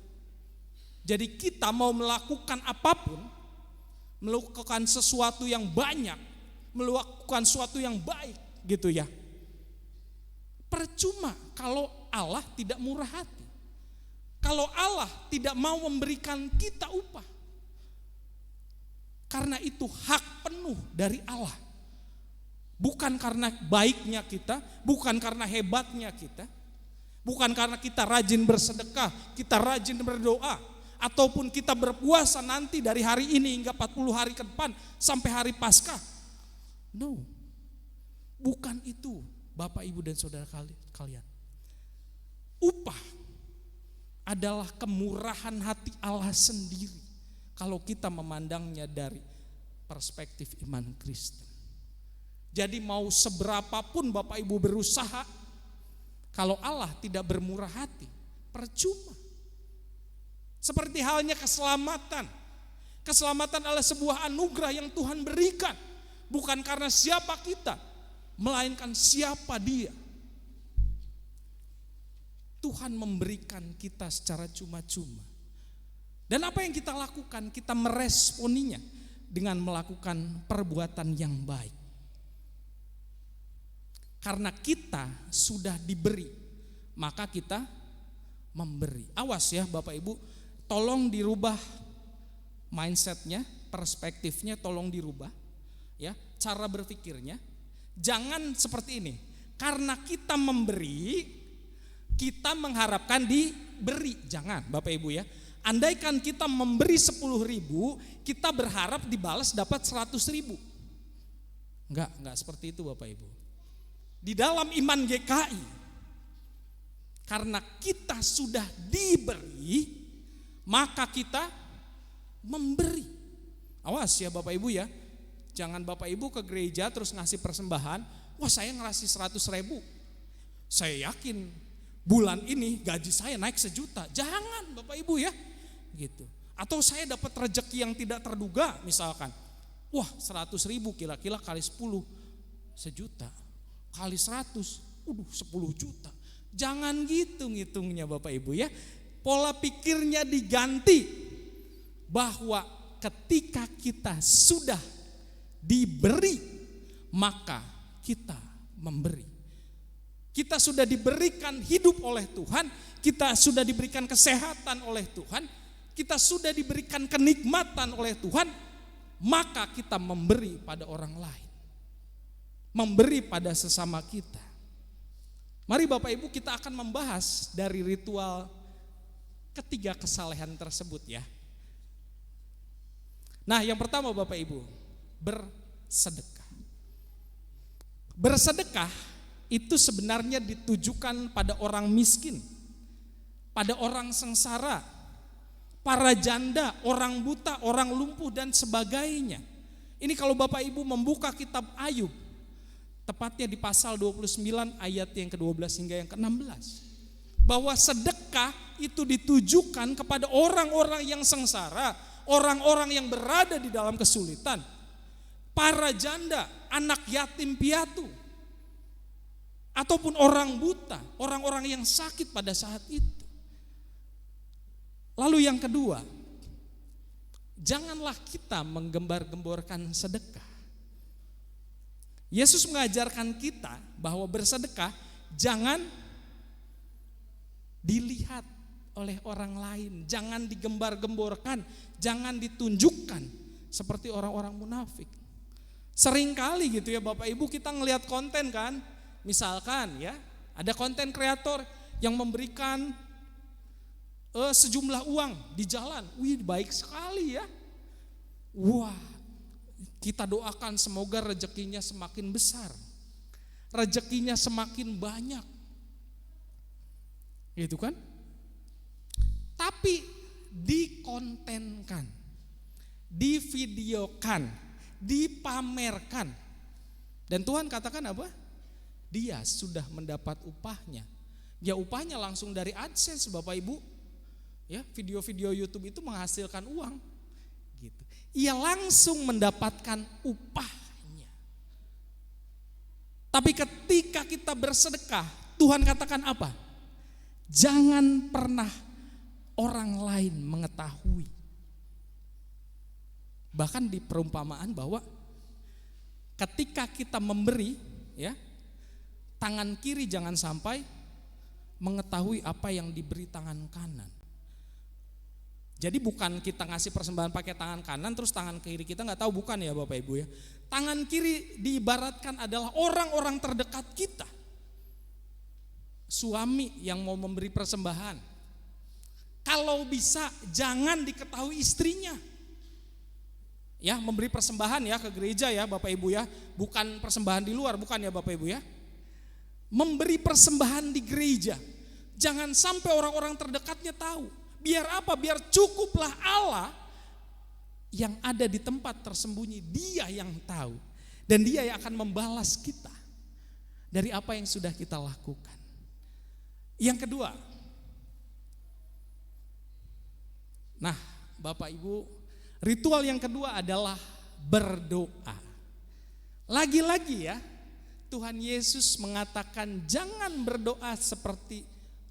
Jadi kita mau melakukan apapun, melakukan sesuatu yang banyak, melakukan sesuatu yang baik gitu ya, percuma kalau Allah tidak murah hati. Kalau Allah tidak mau memberikan kita upah. Karena itu hak penuh dari Allah. Bukan karena baiknya kita, bukan karena hebatnya kita, bukan karena kita rajin bersedekah, kita rajin berdoa, ataupun kita berpuasa nanti dari hari ini hingga 40 hari ke depan sampai hari Paskah. No, bukan itu Bapak, Ibu dan Saudara kalian. Upah adalah kemurahan hati Allah sendiri kalau kita memandangnya dari perspektif iman Kristen. Jadi mau seberapapun Bapak Ibu berusaha, kalau Allah tidak bermurah hati, percuma. Seperti halnya keselamatan. Keselamatan adalah sebuah anugerah yang Tuhan berikan. Bukan karena siapa kita, melainkan siapa Dia. Tuhan memberikan kita secara cuma-cuma. Dan apa yang kita lakukan? Kita meresponinya dengan melakukan perbuatan yang baik. Karena kita sudah diberi, maka kita memberi. Awas ya Bapak Ibu, tolong dirubah mindsetnya, perspektifnya tolong dirubah. Ya, cara berpikirnya. Jangan seperti ini. Karena kita memberi, kita mengharapkan diberi. Jangan Bapak Ibu ya. Andaikan kita memberi 10.000, kita berharap dibalas dapat 100.000. Enggak seperti itu Bapak Ibu. Di dalam iman GKI, karena kita sudah diberi, maka kita memberi. Awas ya Bapak Ibu ya. Jangan Bapak Ibu ke gereja terus ngasih persembahan, wah saya ngasih 100.000. Saya yakin bulan ini gaji saya naik 1 juta. Jangan Bapak Ibu ya. Gitu. Atau saya dapat rezeki yang tidak terduga misalkan. Wah 100.000 kira-kira kali 10 1 juta. Kali 100, 10 juta. Jangan gitu ngitungnya Bapak Ibu ya. Pola pikirnya diganti. Bahwa ketika kita sudah diberi, maka kita memberi. Kita sudah diberikan hidup oleh Tuhan, kita sudah diberikan kesehatan oleh Tuhan, kita sudah diberikan kenikmatan oleh Tuhan, maka kita memberi pada orang lain. Memberi pada sesama kita. Mari Bapak Ibu kita akan membahas dari ritual ketiga kesalehan tersebut ya. Nah yang pertama Bapak Ibu, bersedekah. Bersedekah itu sebenarnya ditujukan pada orang miskin, pada orang sengsara, para janda, orang buta, orang lumpuh dan sebagainya. Ini kalau Bapak Ibu membuka kitab Ayub, tepatnya di pasal 29 ayat yang ke-12 hingga yang ke-16. Bahwa sedekah itu ditujukan kepada orang-orang yang sengsara, orang-orang yang berada di dalam kesulitan, para janda, anak yatim piatu, ataupun orang buta, orang-orang yang sakit pada saat itu. Lalu yang kedua, janganlah kita menggembar-gemborkan sedekah. Yesus mengajarkan kita bahwa bersedekah jangan dilihat oleh orang lain, jangan digembar-gemborkan, jangan ditunjukkan seperti orang-orang munafik. Seringkali gitu ya Bapak Ibu kita ngelihat konten kan, misalkan ya ada konten kreator yang memberikan sejumlah uang di jalan, wih baik sekali ya, wah. Kita doakan semoga rezekinya semakin besar, rezekinya semakin banyak, gitu kan? Tapi dikontenkan, divideokan, dipamerkan, dan Tuhan katakan apa? Dia sudah mendapat upahnya. Ya upahnya langsung dari AdSense Bapak Ibu. Ya video-video YouTube itu menghasilkan uang. Gitu. Ia langsung mendapatkan upahnya. Tapi ketika kita bersedekah, Tuhan katakan apa? Jangan pernah orang lain mengetahui. Bahkan di perumpamaan bahwa ketika kita memberi, ya, tangan kiri jangan sampai mengetahui apa yang diberi tangan kanan. Jadi bukan kita ngasih persembahan pakai tangan kanan terus tangan kiri kita nggak tahu, bukan ya Bapak Ibu ya. Tangan kiri diibaratkan adalah orang-orang terdekat kita. Suami yang mau memberi persembahan, kalau bisa jangan diketahui istrinya. Ya, memberi persembahan ya ke gereja ya Bapak Ibu ya, bukan persembahan di luar, bukan ya Bapak Ibu ya. Memberi persembahan di gereja, jangan sampai orang-orang terdekatnya tahu. Biar apa? Biar cukuplah Allah yang ada di tempat tersembunyi, Dia yang tahu. Dan Dia yang akan membalas kita dari apa yang sudah kita lakukan. Yang kedua, nah Bapak Ibu, ritual yang kedua adalah berdoa. Lagi-lagi ya, Tuhan Yesus mengatakan jangan berdoa seperti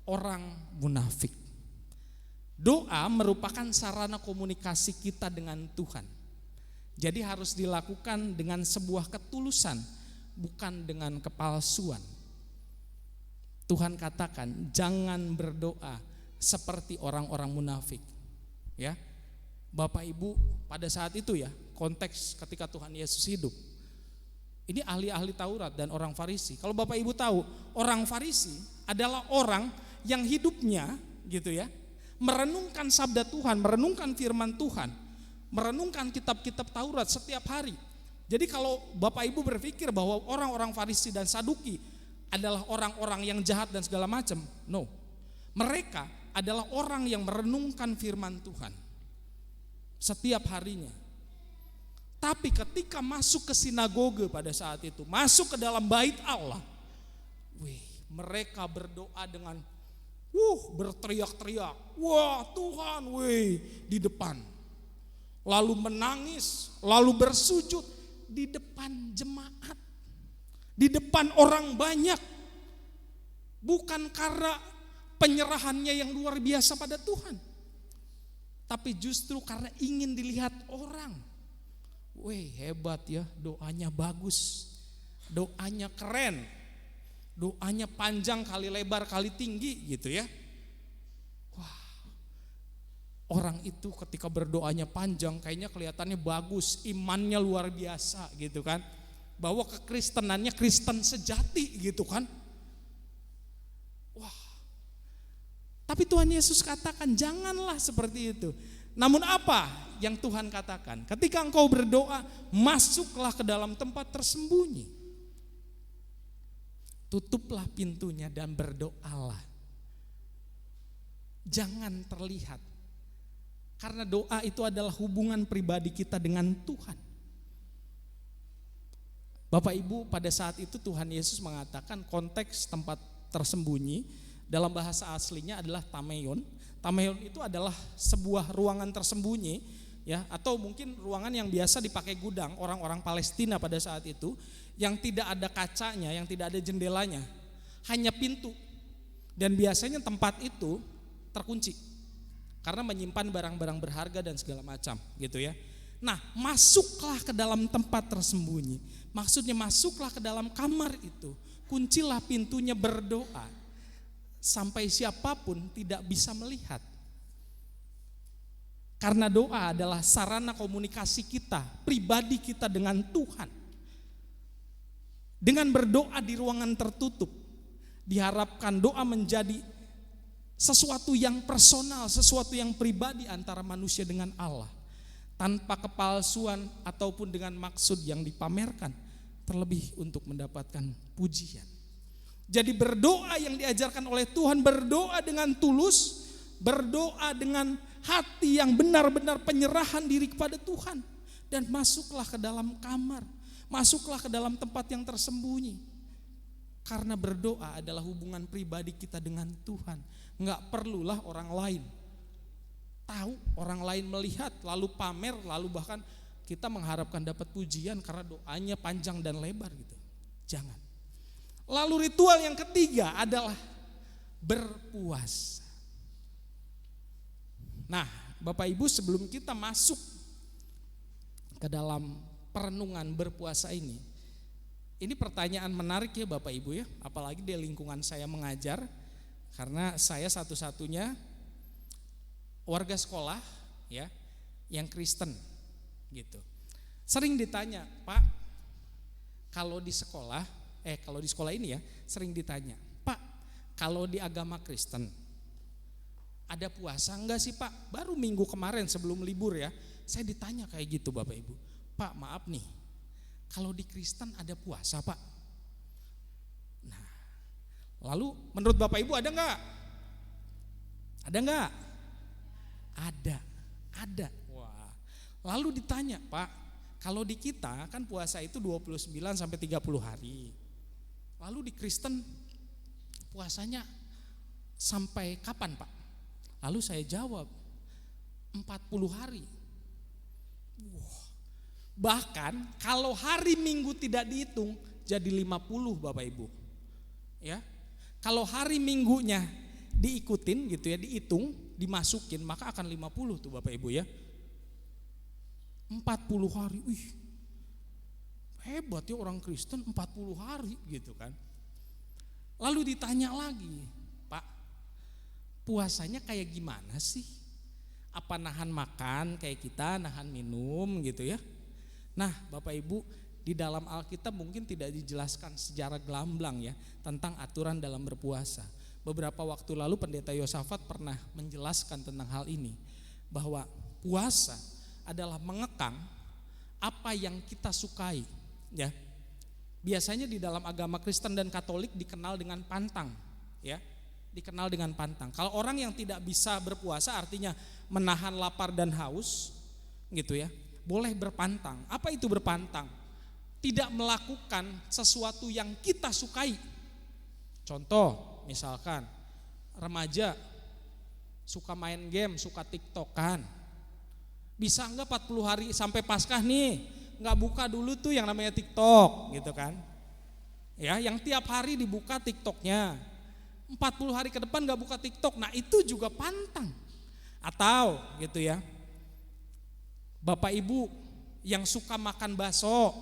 orang munafik. Doa merupakan sarana komunikasi kita dengan Tuhan. Jadi harus dilakukan dengan sebuah ketulusan, bukan dengan kepalsuan. Tuhan katakan jangan berdoa seperti orang-orang munafik. Ya, Bapak Ibu, pada saat itu ya, konteks ketika Tuhan Yesus hidup, ini ahli-ahli Taurat dan orang Farisi. Kalau Bapak Ibu tahu, orang Farisi adalah orang yang hidupnya gitu ya, merenungkan sabda Tuhan, merenungkan firman Tuhan, merenungkan kitab-kitab Taurat setiap hari. Jadi kalau Bapak Ibu berpikir bahwa orang-orang Farisi dan Saduki adalah orang-orang yang jahat dan segala macam, no. Mereka adalah orang yang merenungkan firman Tuhan setiap harinya. Tapi ketika masuk ke sinagoge pada saat itu, masuk ke dalam bait Allah, mereka berdoa dengan berteriak-teriak, wah Tuhan di depan. Lalu menangis, lalu bersujud di depan jemaat, di depan orang banyak. Bukan karena penyerahannya yang luar biasa pada Tuhan, tapi justru karena ingin dilihat orang. Hebat ya, doanya bagus, doanya keren, doanya panjang kali lebar kali tinggi gitu ya. Orang itu ketika berdoanya panjang kayaknya kelihatannya bagus, imannya luar biasa gitu kan. Bahwa kekristenannya Kristen sejati gitu kan. Tapi Tuhan Yesus katakan janganlah seperti itu. Namun apa yang Tuhan katakan? Ketika engkau berdoa, masuklah ke dalam tempat tersembunyi. Tutuplah pintunya dan berdoalah. Jangan terlihat. Karena doa itu adalah hubungan pribadi kita dengan Tuhan. Bapak Ibu, pada saat itu Tuhan Yesus mengatakan konteks tempat tersembunyi dalam bahasa aslinya adalah tameion. Tameion itu adalah sebuah ruangan tersembunyi ya, atau mungkin ruangan yang biasa dipakai gudang orang-orang Palestina pada saat itu, yang tidak ada kacanya, yang tidak ada jendelanya, hanya pintu. Dan biasanya tempat itu terkunci karena menyimpan barang-barang berharga dan segala macam gitu ya. Nah, masuklah ke dalam tempat tersembunyi. Maksudnya masuklah ke dalam kamar itu, kuncilah pintunya, berdoa sampai siapapun tidak bisa melihat. Karena doa adalah sarana komunikasi kita, pribadi kita dengan Tuhan. Dengan berdoa di ruangan tertutup, diharapkan doa menjadi sesuatu yang personal, sesuatu yang pribadi antara manusia dengan Allah, tanpa kepalsuan ataupun dengan maksud yang dipamerkan, terlebih untuk mendapatkan pujian. Jadi berdoa yang diajarkan oleh Tuhan, berdoa dengan tulus, berdoa dengan hati yang benar-benar penyerahan diri kepada Tuhan, dan masuklah ke dalam kamar, masuklah ke dalam tempat yang tersembunyi. Karena berdoa adalah hubungan pribadi kita dengan Tuhan. Enggak perlulah orang lain tahu, orang lain melihat, lalu pamer, lalu bahkan kita mengharapkan dapat pujian karena doanya panjang dan lebar gitu. Jangan. Lalu ritual yang ketiga adalah berpuasa. Nah, Bapak Ibu, sebelum kita masuk ke dalam perenungan berpuasa ini pertanyaan menarik ya Bapak Ibu ya, apalagi di lingkungan saya mengajar. Karena saya satu-satunya warga sekolah ya yang Kristen gitu. Sering ditanya, Pak, kalau di sekolah ini ya sering ditanya, Pak, kalau di agama Kristen ada puasa enggak sih Pak? Baru minggu kemarin sebelum libur ya, saya ditanya kayak gitu Bapak Ibu. Pak, maaf nih, kalau di Kristen ada puasa Pak? Lalu menurut Bapak Ibu ada enggak? Ada enggak? Ada. Wah. Lalu ditanya, Pak, Kalau di kita kan puasa itu 29 sampai 30 hari. Lalu di Kristen puasanya sampai kapan, Pak? Lalu saya jawab 40 hari. Bahkan kalau hari Minggu tidak dihitung jadi 50 Bapak Ibu. Ya. Kalau hari Minggunya diikutin gitu ya, dihitung, dimasukin, maka akan 50 tuh Bapak Ibu ya. 40 hari, hebat ya orang Kristen 40 hari gitu kan. Lalu ditanya lagi, Pak, puasanya kayak gimana sih? Apa nahan makan kayak kita, nahan minum gitu ya? Nah Bapak Ibu, di dalam Alkitab mungkin tidak dijelaskan secara gamblang ya tentang aturan dalam berpuasa. Beberapa waktu lalu Pendeta Yosafat pernah menjelaskan tentang hal ini, bahwa puasa adalah mengekang apa yang kita sukai ya. Biasanya di dalam agama Kristen dan Katolik dikenal dengan pantang ya. Dikenal dengan pantang. Kalau orang yang tidak bisa berpuasa artinya menahan lapar dan haus gitu ya, boleh berpantang. Apa itu berpantang? Tidak melakukan sesuatu yang kita sukai. Contoh, misalkan remaja suka main game, suka TikTokan. Bisa enggak 40 hari sampai Paskah nih enggak buka dulu tuh yang namanya TikTok gitu kan. Ya, yang tiap hari dibuka TikToknya. 40 hari ke depan enggak buka TikTok. Nah, itu juga pantang. Atau gitu ya. Bapak Ibu yang suka makan bakso.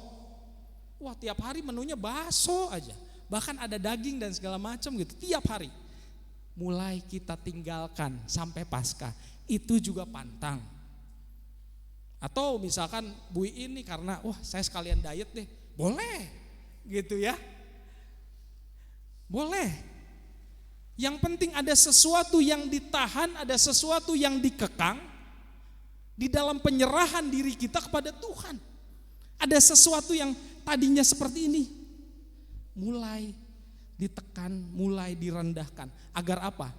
Wah, tiap hari menunya bakso aja. Bahkan ada daging dan segala macam gitu tiap hari. Mulai kita tinggalkan sampai Paskah. Itu juga pantang. Atau misalkan Bu ini karena saya sekalian diet deh, boleh gitu ya, boleh. Yang penting ada sesuatu yang ditahan, ada sesuatu yang dikekang di dalam penyerahan diri kita kepada Tuhan. Ada sesuatu yang tadinya seperti ini, mulai ditekan, mulai direndahkan. Agar apa?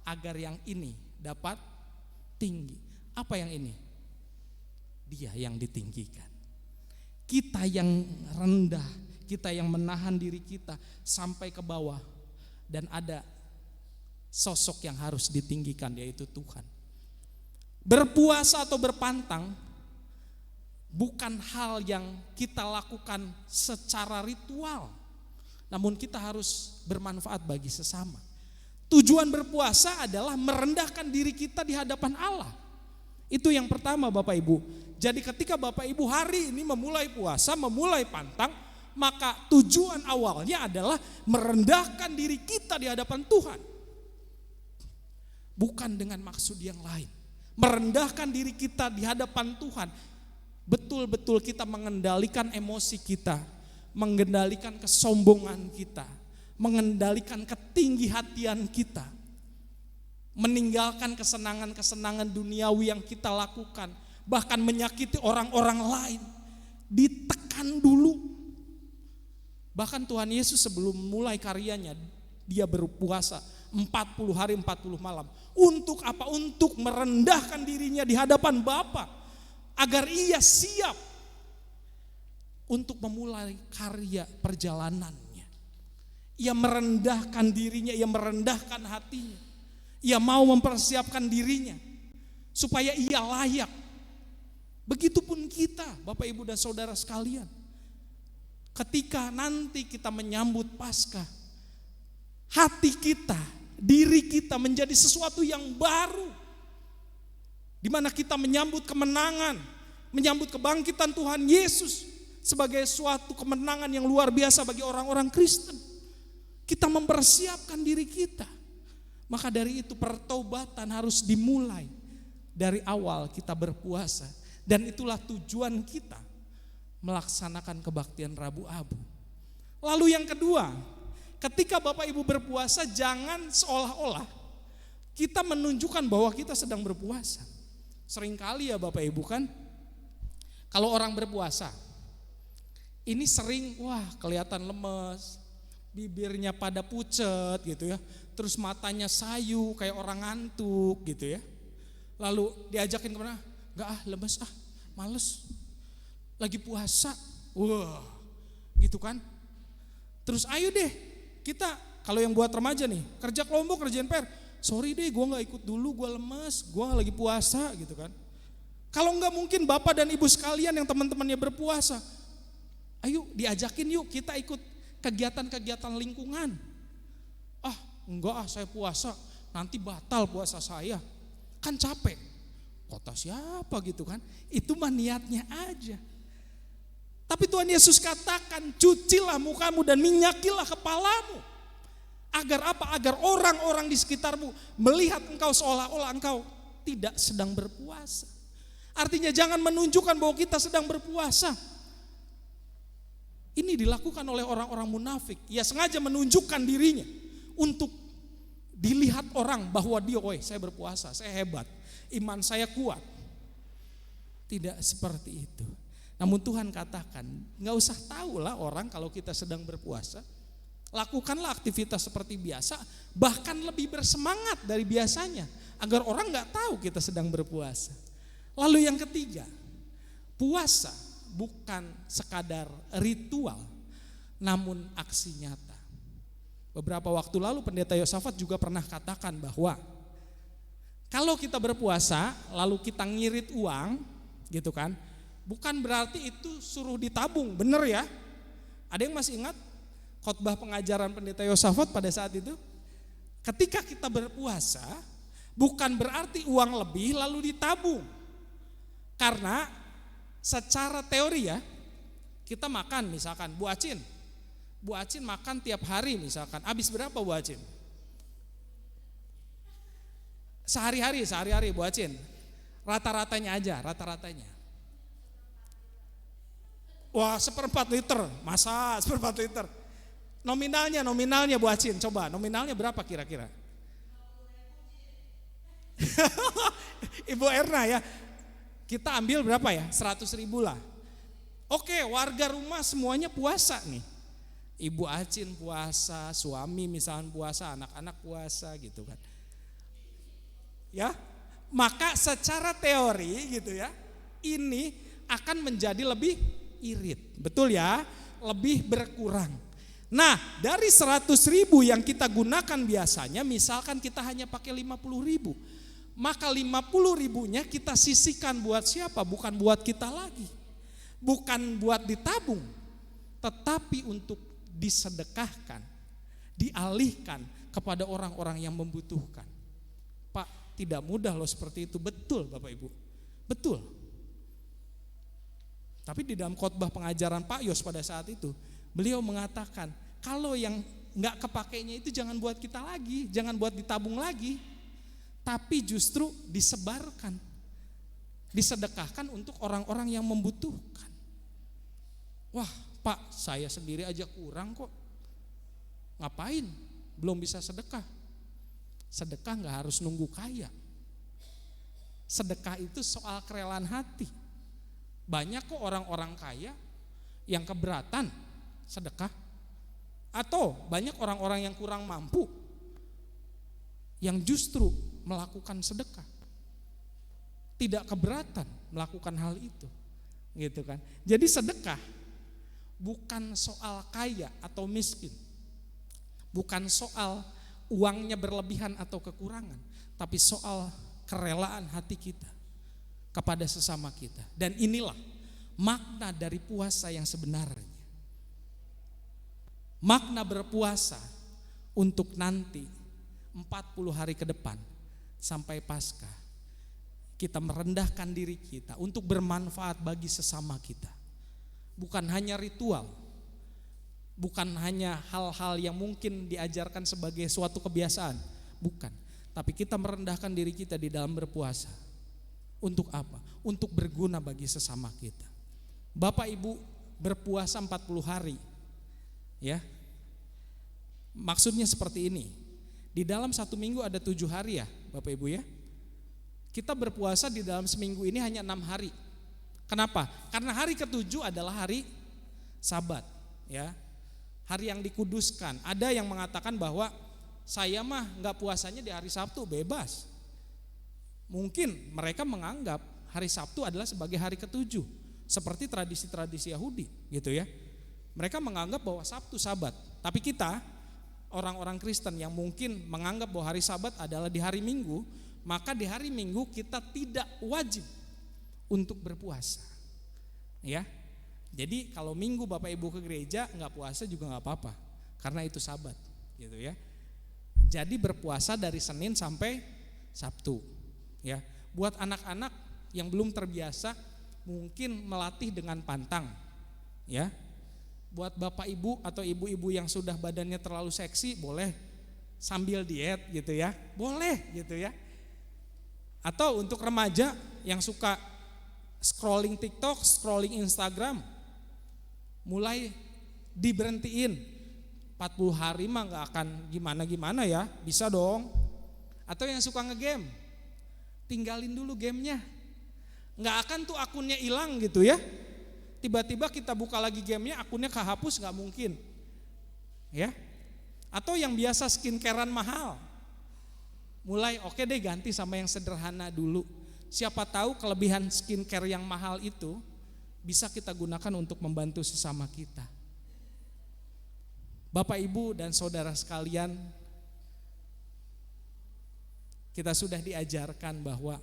Agar yang ini dapat tinggi. Apa yang ini? Dia yang ditinggikan. Kita yang rendah, kita yang menahan diri kita sampai ke bawah. Dan ada sosok yang harus ditinggikan, yaitu Tuhan. Berpuasa atau berpantang bukan hal yang kita lakukan secara ritual, namun kita harus bermanfaat bagi sesama. Tujuan berpuasa adalah merendahkan diri kita di hadapan Allah. Itu yang pertama Bapak Ibu. Jadi ketika Bapak Ibu hari ini memulai puasa, memulai pantang, maka tujuan awalnya adalah merendahkan diri kita di hadapan Tuhan. Bukan dengan maksud yang lain. Merendahkan diri kita di hadapan Tuhan. Betul-betul kita mengendalikan emosi kita, mengendalikan kesombongan kita, mengendalikan ketinggi-hatian kita. Meninggalkan kesenangan-kesenangan duniawi yang kita lakukan, bahkan menyakiti orang-orang lain, ditekan dulu. Bahkan Tuhan Yesus sebelum mulai karyanya, dia berpuasa 40 hari 40 malam. Untuk apa? Untuk merendahkan dirinya di hadapan Bapa, agar ia siap untuk memulai karya perjalanannya. Ia merendahkan dirinya, ia merendahkan hatinya. Ia mau mempersiapkan dirinya supaya ia layak. Begitupun kita, Bapak Ibu dan Saudara sekalian. Ketika nanti kita menyambut Paskah, hati kita, diri kita menjadi sesuatu yang baru. Di mana kita menyambut kemenangan, menyambut kebangkitan Tuhan Yesus sebagai suatu kemenangan yang luar biasa bagi orang-orang Kristen. Kita mempersiapkan diri kita. Maka dari itu pertobatan harus dimulai dari awal kita berpuasa. Dan itulah tujuan kita melaksanakan kebaktian Rabu Abu. Lalu yang kedua, ketika Bapak Ibu berpuasa jangan seolah-olah kita menunjukkan bahwa kita sedang berpuasa. Seringkali ya Bapak Ibu kan, kalau orang berpuasa ini sering kelihatan lemes, bibirnya pada pucet gitu ya. Terus matanya sayu kayak orang ngantuk gitu ya. Lalu diajakin kemana? Enggak lemes males. lagi puasa, wah gitu kan. Terus ayo deh kita, kalau yang buat remaja nih, kerja kelompok, kerjaan PR, sorry deh gue gak ikut dulu, gue lemes, gue lagi puasa gitu kan. Kalau enggak mungkin bapak dan ibu sekalian yang teman-temannya berpuasa, ayo diajakin yuk kita ikut kegiatan-kegiatan lingkungan. Ah enggak saya puasa, nanti batal puasa saya, kan capek. Kota siapa gitu kan, itu mah niatnya aja. Tapi Tuhan Yesus katakan, cucilah mukamu dan minyakilah kepalamu. Agar apa? Agar orang-orang di sekitarmu melihat engkau seolah-olah engkau tidak sedang berpuasa. Artinya jangan menunjukkan bahwa kita sedang berpuasa. Ini dilakukan oleh orang-orang munafik. Ia sengaja menunjukkan dirinya untuk dilihat orang bahwa dia, saya berpuasa, saya hebat, iman saya kuat. Tidak seperti itu. Namun Tuhan katakan, gak usah tahulah orang kalau kita sedang berpuasa. Lakukanlah aktivitas seperti biasa, bahkan lebih bersemangat dari biasanya, agar orang gak tahu kita sedang berpuasa. Lalu yang ketiga, puasa bukan sekadar ritual, namun aksi nyata. Beberapa waktu lalu Pendeta Yosafat juga pernah katakan bahwa kalau kita berpuasa lalu kita ngirit uang gitu kan, bukan berarti itu suruh ditabung, bener ya? Ada yang masih ingat khotbah pengajaran Pendeta Yosafat pada saat itu? Ketika kita berpuasa, bukan berarti uang lebih lalu ditabung. Karena secara teori ya, kita makan misalkan, Bu Acin makan tiap hari misalkan, habis berapa Bu Acin? Sehari-hari Bu Acin, rata-ratanya aja, rata-ratanya. Wah 1/4 liter, masa 1/4 liter? Nominalnya Bu Acin, coba nominalnya berapa kira-kira? Ibu Erna ya, kita ambil berapa ya? 100.000 lah. Oke, warga rumah semuanya puasa nih. Ibu Acin puasa, suami misalnya puasa, anak-anak puasa gitu kan. Ya, maka secara teori gitu ya, ini akan menjadi lebih irit, betul ya, lebih berkurang. Nah dari 100.000 yang kita gunakan biasanya, misalkan kita hanya pakai 50.000, maka 50.000-nya kita sisihkan buat siapa? Bukan buat kita lagi, bukan buat ditabung, tetapi untuk disedekahkan, dialihkan kepada orang-orang yang membutuhkan. Pak, tidak mudah loh seperti itu, betul Bapak Ibu, betul. Tapi di dalam khotbah pengajaran Pak Yos pada saat itu, beliau mengatakan, kalau yang gak kepakainya itu jangan buat kita lagi, jangan buat ditabung lagi, tapi justru disebarkan, disedekahkan untuk orang-orang yang membutuhkan. Wah Pak, saya sendiri aja kurang kok, ngapain? Belum bisa sedekah. Sedekah gak harus nunggu kaya. Sedekah itu soal kerelaan hati. Banyak kok orang-orang kaya yang keberatan sedekah, atau banyak orang-orang yang kurang mampu yang justru melakukan sedekah, tidak keberatan melakukan hal itu, gitu kan. Jadi sedekah bukan soal kaya atau miskin, bukan soal uangnya berlebihan atau kekurangan, tapi soal kerelaan hati kita kepada sesama kita. Dan inilah makna dari puasa yang sebenarnya. Makna berpuasa untuk nanti 40 hari ke depan sampai Paskah, kita merendahkan diri kita untuk bermanfaat bagi sesama kita. Bukan hanya ritual, bukan hanya hal-hal yang mungkin diajarkan sebagai suatu kebiasaan, bukan. Tapi kita merendahkan diri kita di dalam berpuasa. Untuk apa? Untuk berguna bagi sesama kita. Bapak Ibu berpuasa 40 hari, ya. Maksudnya seperti ini. Di dalam 1 minggu ada 7 hari ya Bapak Ibu ya. Kita berpuasa di dalam seminggu ini hanya 6 hari. Kenapa? Karena hari ke-7 adalah hari Sabat, ya. Hari yang dikuduskan. Ada yang mengatakan bahwa saya mah enggak puasanya di hari Sabtu, bebas. Mungkin mereka menganggap hari Sabtu adalah sebagai hari ke-7. seperti tradisi-tradisi Yahudi gitu ya. Mereka menganggap bahwa Sabtu Sabat. Tapi kita orang-orang Kristen yang mungkin menganggap bahwa hari Sabat adalah di hari Minggu, maka di hari Minggu kita tidak wajib untuk berpuasa. Ya. Jadi kalau Minggu Bapak Ibu ke gereja nggak puasa juga nggak apa-apa, karena itu Sabat, gitu ya. Jadi berpuasa dari Senin sampai Sabtu, ya. Buat anak-anak yang belum terbiasa, mungkin melatih dengan pantang, ya. Buat Bapak Ibu atau ibu-ibu yang sudah badannya terlalu seksi, boleh sambil diet, gitu ya, boleh, gitu ya. Atau untuk remaja yang suka scrolling TikTok, scrolling Instagram, mulai diberhentiin. 40 hari mah gak akan gimana-gimana ya, bisa dong. Atau yang suka ngegame, tinggalin dulu gamenya. Gak akan tuh akunnya hilang gitu ya. Tiba-tiba kita buka lagi gamenya, akunnya kehapus, gak mungkin ya. Atau yang biasa skincarean mahal, mulai oke deh ganti sama yang sederhana dulu. Siapa tahu kelebihan skincare yang mahal itu bisa kita gunakan untuk membantu sesama kita. Bapak, Ibu, dan saudara sekalian, kita sudah diajarkan bahwa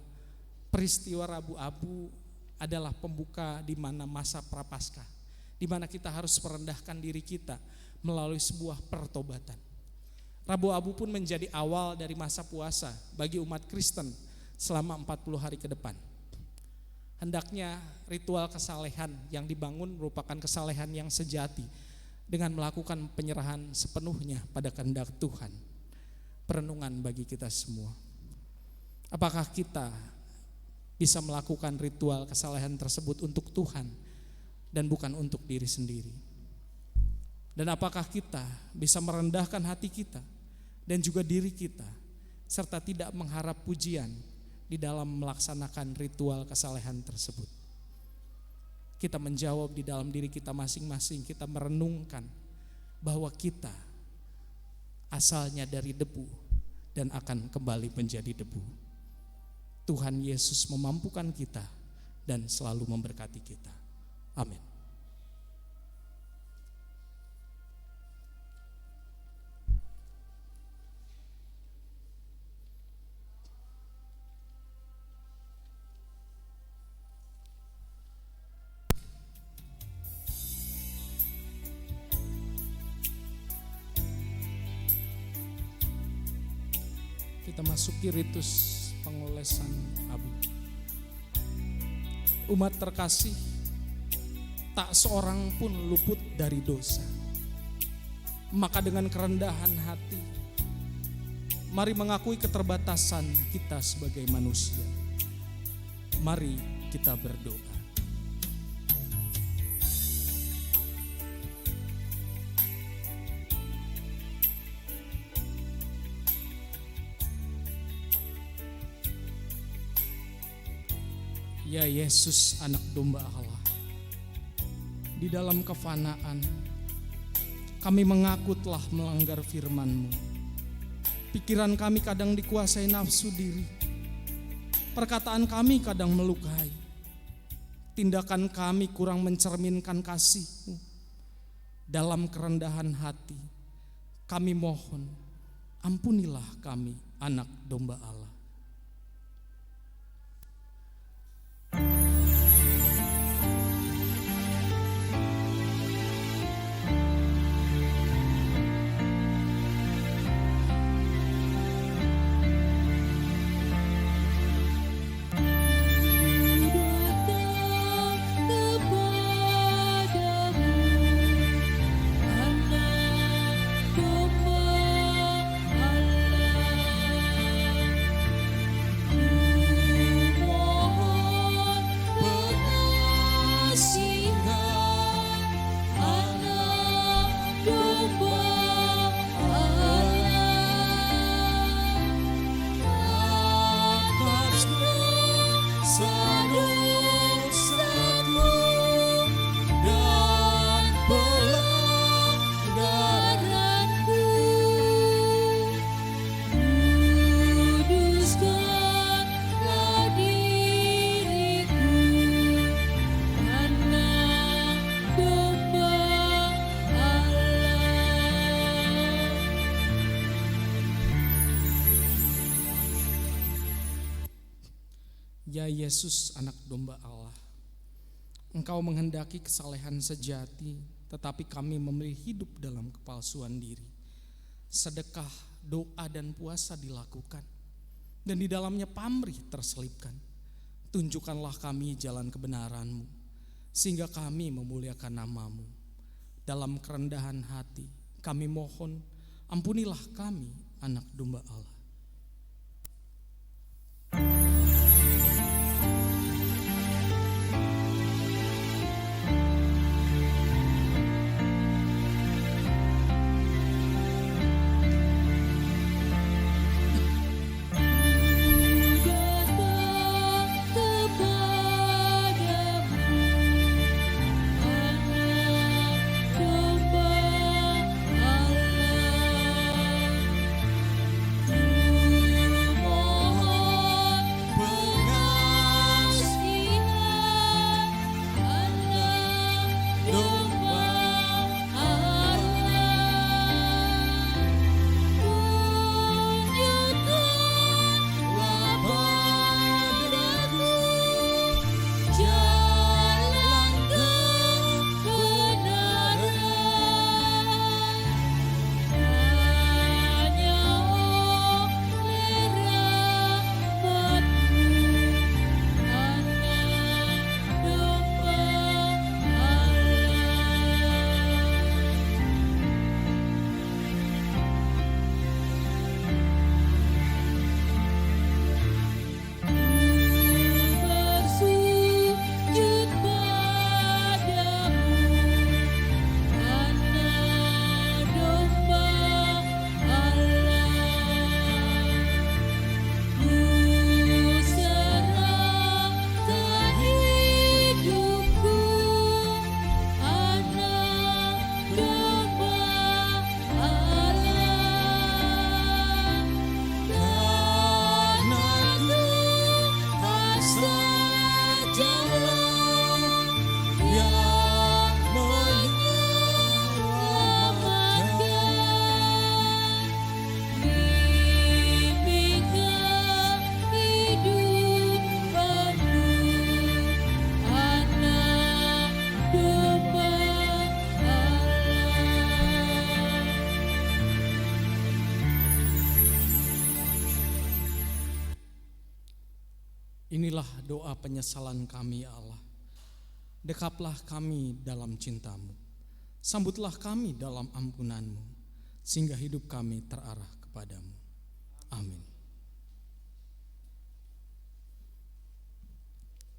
peristiwa Rabu Abu adalah pembuka di mana masa Prapaskah, di mana kita harus merendahkan diri kita melalui sebuah pertobatan. Rabu Abu pun menjadi awal dari masa puasa bagi umat Kristen selama 40 hari ke depan. Hendaknya ritual kesalehan yang dibangun merupakan kesalehan yang sejati dengan melakukan penyerahan sepenuhnya pada kehendak Tuhan. Perenungan bagi kita semua. Apakah kita bisa melakukan ritual kesalehan tersebut untuk Tuhan dan bukan untuk diri sendiri? Dan apakah kita bisa merendahkan hati kita dan juga diri kita serta tidak mengharap pujian di dalam melaksanakan ritual kesalehan tersebut? Kita menjawab di dalam diri kita masing-masing, kita merenungkan bahwa kita asalnya dari debu dan akan kembali menjadi debu. Tuhan Yesus memampukan kita dan selalu memberkati kita. Amin. Kita masuki ritus pengolesan abu. Umat terkasih, tak seorang pun luput dari dosa. Maka dengan kerendahan hati, mari mengakui keterbatasan kita sebagai manusia. Mari kita berdoa. Ya Yesus, anak domba Allah, di dalam kefanaan kami mengaku telah melanggar firman-Mu. Pikiran kami kadang dikuasai nafsu diri, perkataan kami kadang melukai, tindakan kami kurang mencerminkan kasih-Mu. Dalam kerendahan hati kami mohon, ampunilah kami, anak domba Allah. Ya Yesus, anak domba Allah, Engkau menghendaki kesalehan sejati, tetapi kami memilih hidup dalam kepalsuan diri. Sedekah, doa, dan puasa dilakukan, dan di dalamnya pamrih terselipkan. Tunjukkanlah kami jalan kebenaran-Mu, sehingga kami memuliakan nama-Mu. Dalam kerendahan hati, kami mohon, ampunilah kami, anak domba Allah. Inilah doa penyesalan kami, ya Allah. Dekaplah kami dalam cinta-Mu, sambutlah kami dalam ampunan-Mu, sehingga hidup kami terarah kepadamu. Amin.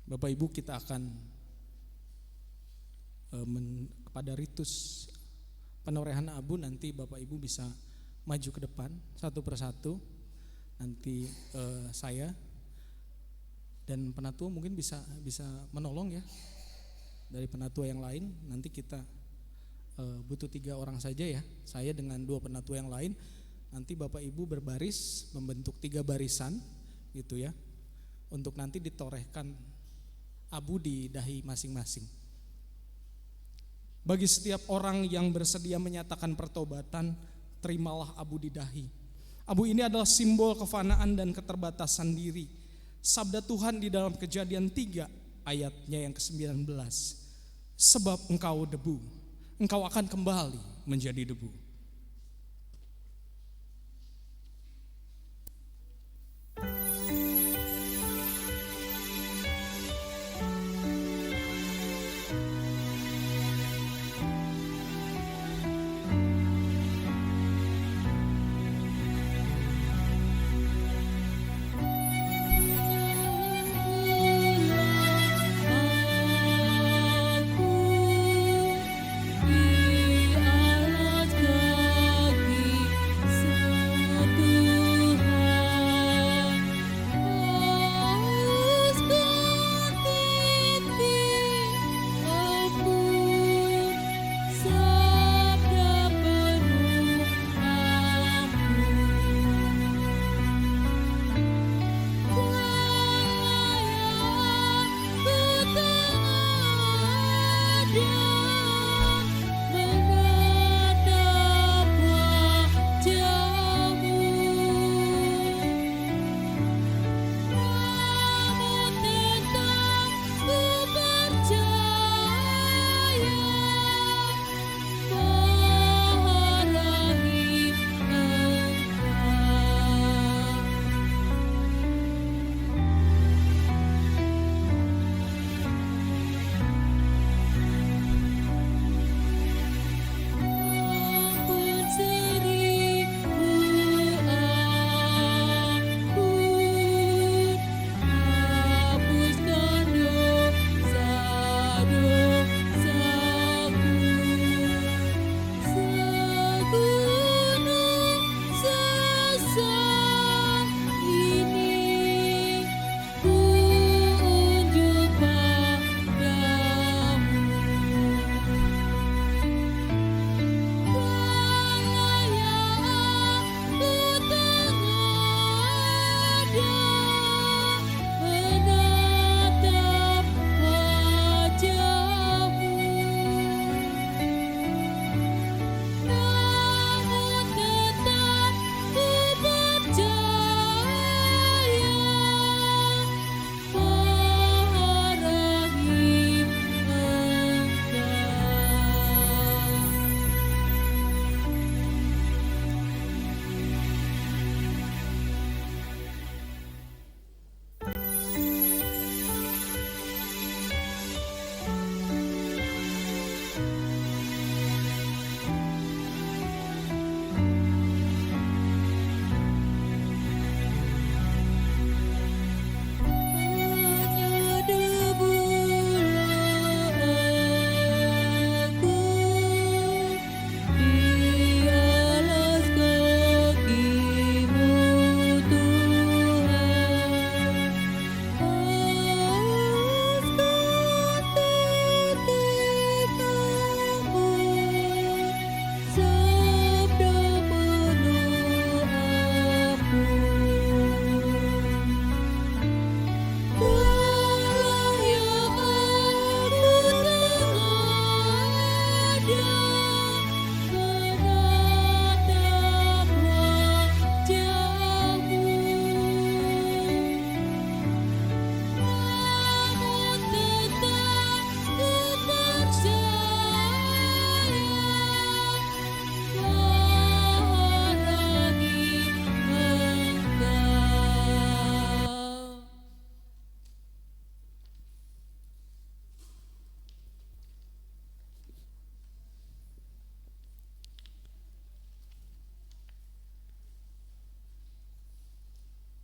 Bapak Ibu, kita akan kepada ritus penorehan abu. Nanti Bapak Ibu bisa maju ke depan satu persatu. Nanti saya dan penatua mungkin bisa menolong ya. Dari penatua yang lain nanti kita butuh 3 orang saja ya. Saya dengan 2 penatua yang lain. Nanti Bapak Ibu berbaris membentuk 3 barisan gitu ya. Untuk nanti ditorehkan abu di dahi masing-masing. Bagi setiap orang yang bersedia menyatakan pertobatan, terimalah abu di dahi. Abu ini adalah simbol kefanaan dan keterbatasan diri. Sabda Tuhan di dalam Kejadian 3 ayatnya yang ke-19. Sebab engkau debu, engkau akan kembali menjadi debu. Di alat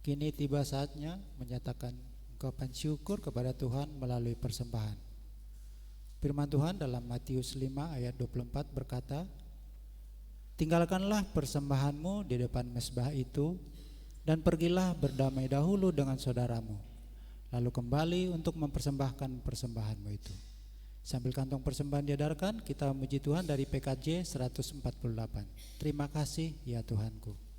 Kini tiba saatnya menyatakan ungkapan syukur kepada Tuhan melalui persembahan. Firman Tuhan dalam Matius 5 ayat 24 berkata, "Tinggalkanlah persembahanmu di depan mezbah itu dan pergilah berdamai dahulu dengan saudaramu, lalu kembali untuk mempersembahkan persembahanmu itu." Sambil kantong persembahan diedarkan, kita memuji Tuhan dari PKJ 148. Terima kasih ya Tuhanku.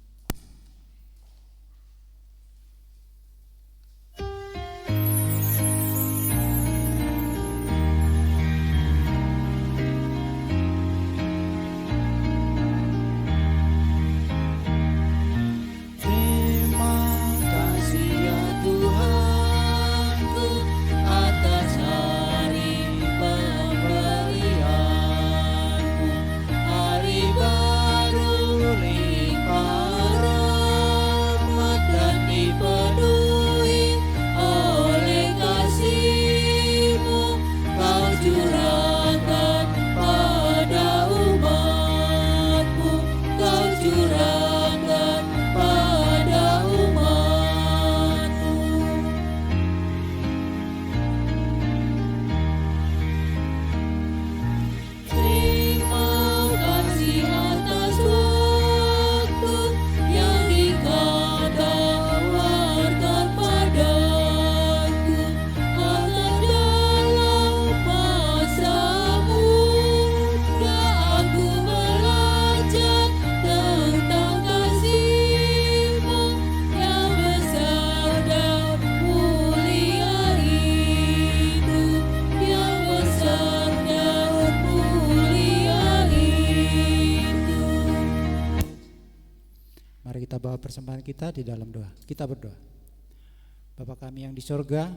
Mari kita bawa persembahan kita di dalam doa. Kita berdoa. Bapa kami yang di sorga,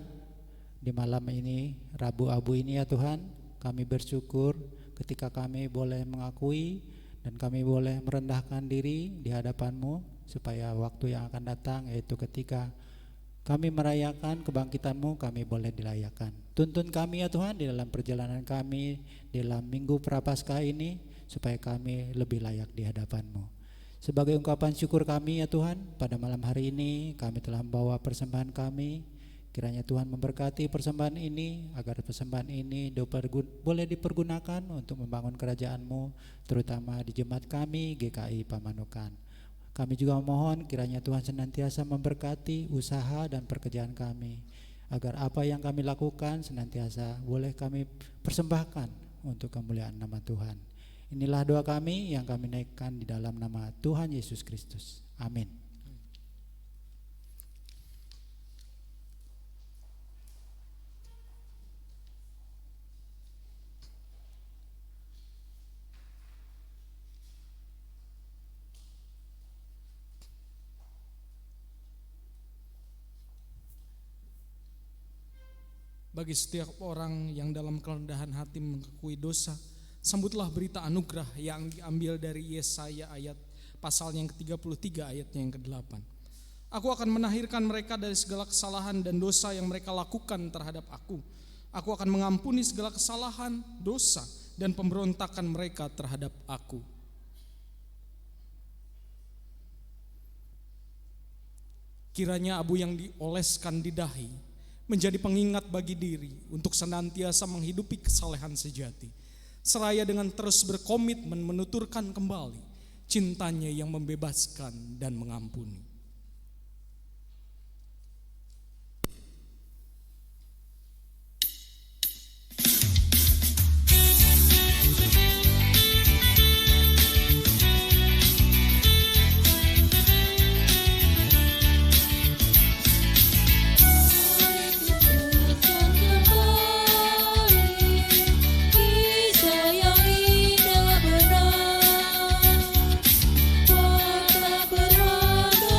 di malam ini, Rabu Abu ini ya Tuhan, kami bersyukur ketika kami boleh mengakui dan kami boleh merendahkan diri di hadapan-Mu, supaya waktu yang akan datang, yaitu ketika kami merayakan kebangkitan-Mu, kami boleh dilayakan. Tuntun kami ya Tuhan di dalam perjalanan kami dalam minggu Prapaskah ini, supaya kami lebih layak di hadapan-Mu. Sebagai ungkapan syukur kami ya Tuhan, pada malam hari ini kami telah membawa persembahan kami. Kiranya Tuhan memberkati persembahan ini, agar persembahan ini boleh dipergunakan untuk membangun kerajaan-Mu, terutama di jemaat kami GKI Pamanukan. Kami juga memohon kiranya Tuhan senantiasa memberkati usaha dan pekerjaan kami, agar apa yang kami lakukan senantiasa boleh kami persembahkan untuk kemuliaan nama Tuhan. Inilah doa kami yang kami naikkan di dalam nama Tuhan Yesus Kristus. Amin. Bagi setiap orang yang dalam kerendahan hati mengakui dosa, sambutlah berita anugerah yang diambil dari Yesaya ayat pasal yang ke-33 ayatnya yang ke-8. Aku akan menahirkan mereka dari segala kesalahan dan dosa yang mereka lakukan terhadap aku. Aku akan mengampuni segala kesalahan, dosa, dan pemberontakan mereka terhadap aku. Kiranya abu yang dioleskan di dahi menjadi pengingat bagi diri untuk senantiasa menghidupi kesalehan sejati, seraya dengan terus berkomitmen menuturkan kembali cintanya yang membebaskan dan mengampuni. Kisah yang indah benar, kota berada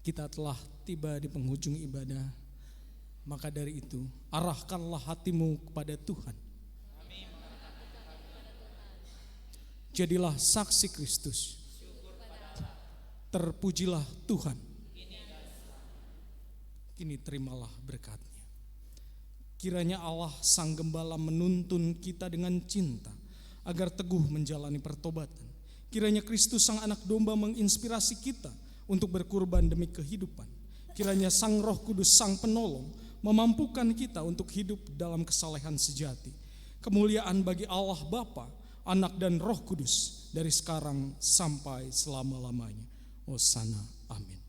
Kita telah tiba di penghujung ibadah. Maka dari itu, arahkanlah hatimu kepada Tuhan. Jadilah saksi Kristus. Terpujilah Tuhan. Kini terimalah berkat-Nya. Kiranya Allah Sang Gembala menuntun kita dengan cinta agar teguh menjalani pertobatan. Kiranya Kristus Sang Anak Domba menginspirasi kita untuk berkurban demi kehidupan. Kiranya Sang Roh Kudus Sang Penolong memampukan kita untuk hidup dalam kesalehan sejati. Kemuliaan bagi Allah Bapa, Anak dan Roh Kudus dari sekarang sampai selama-lamanya. Hosana. Amin.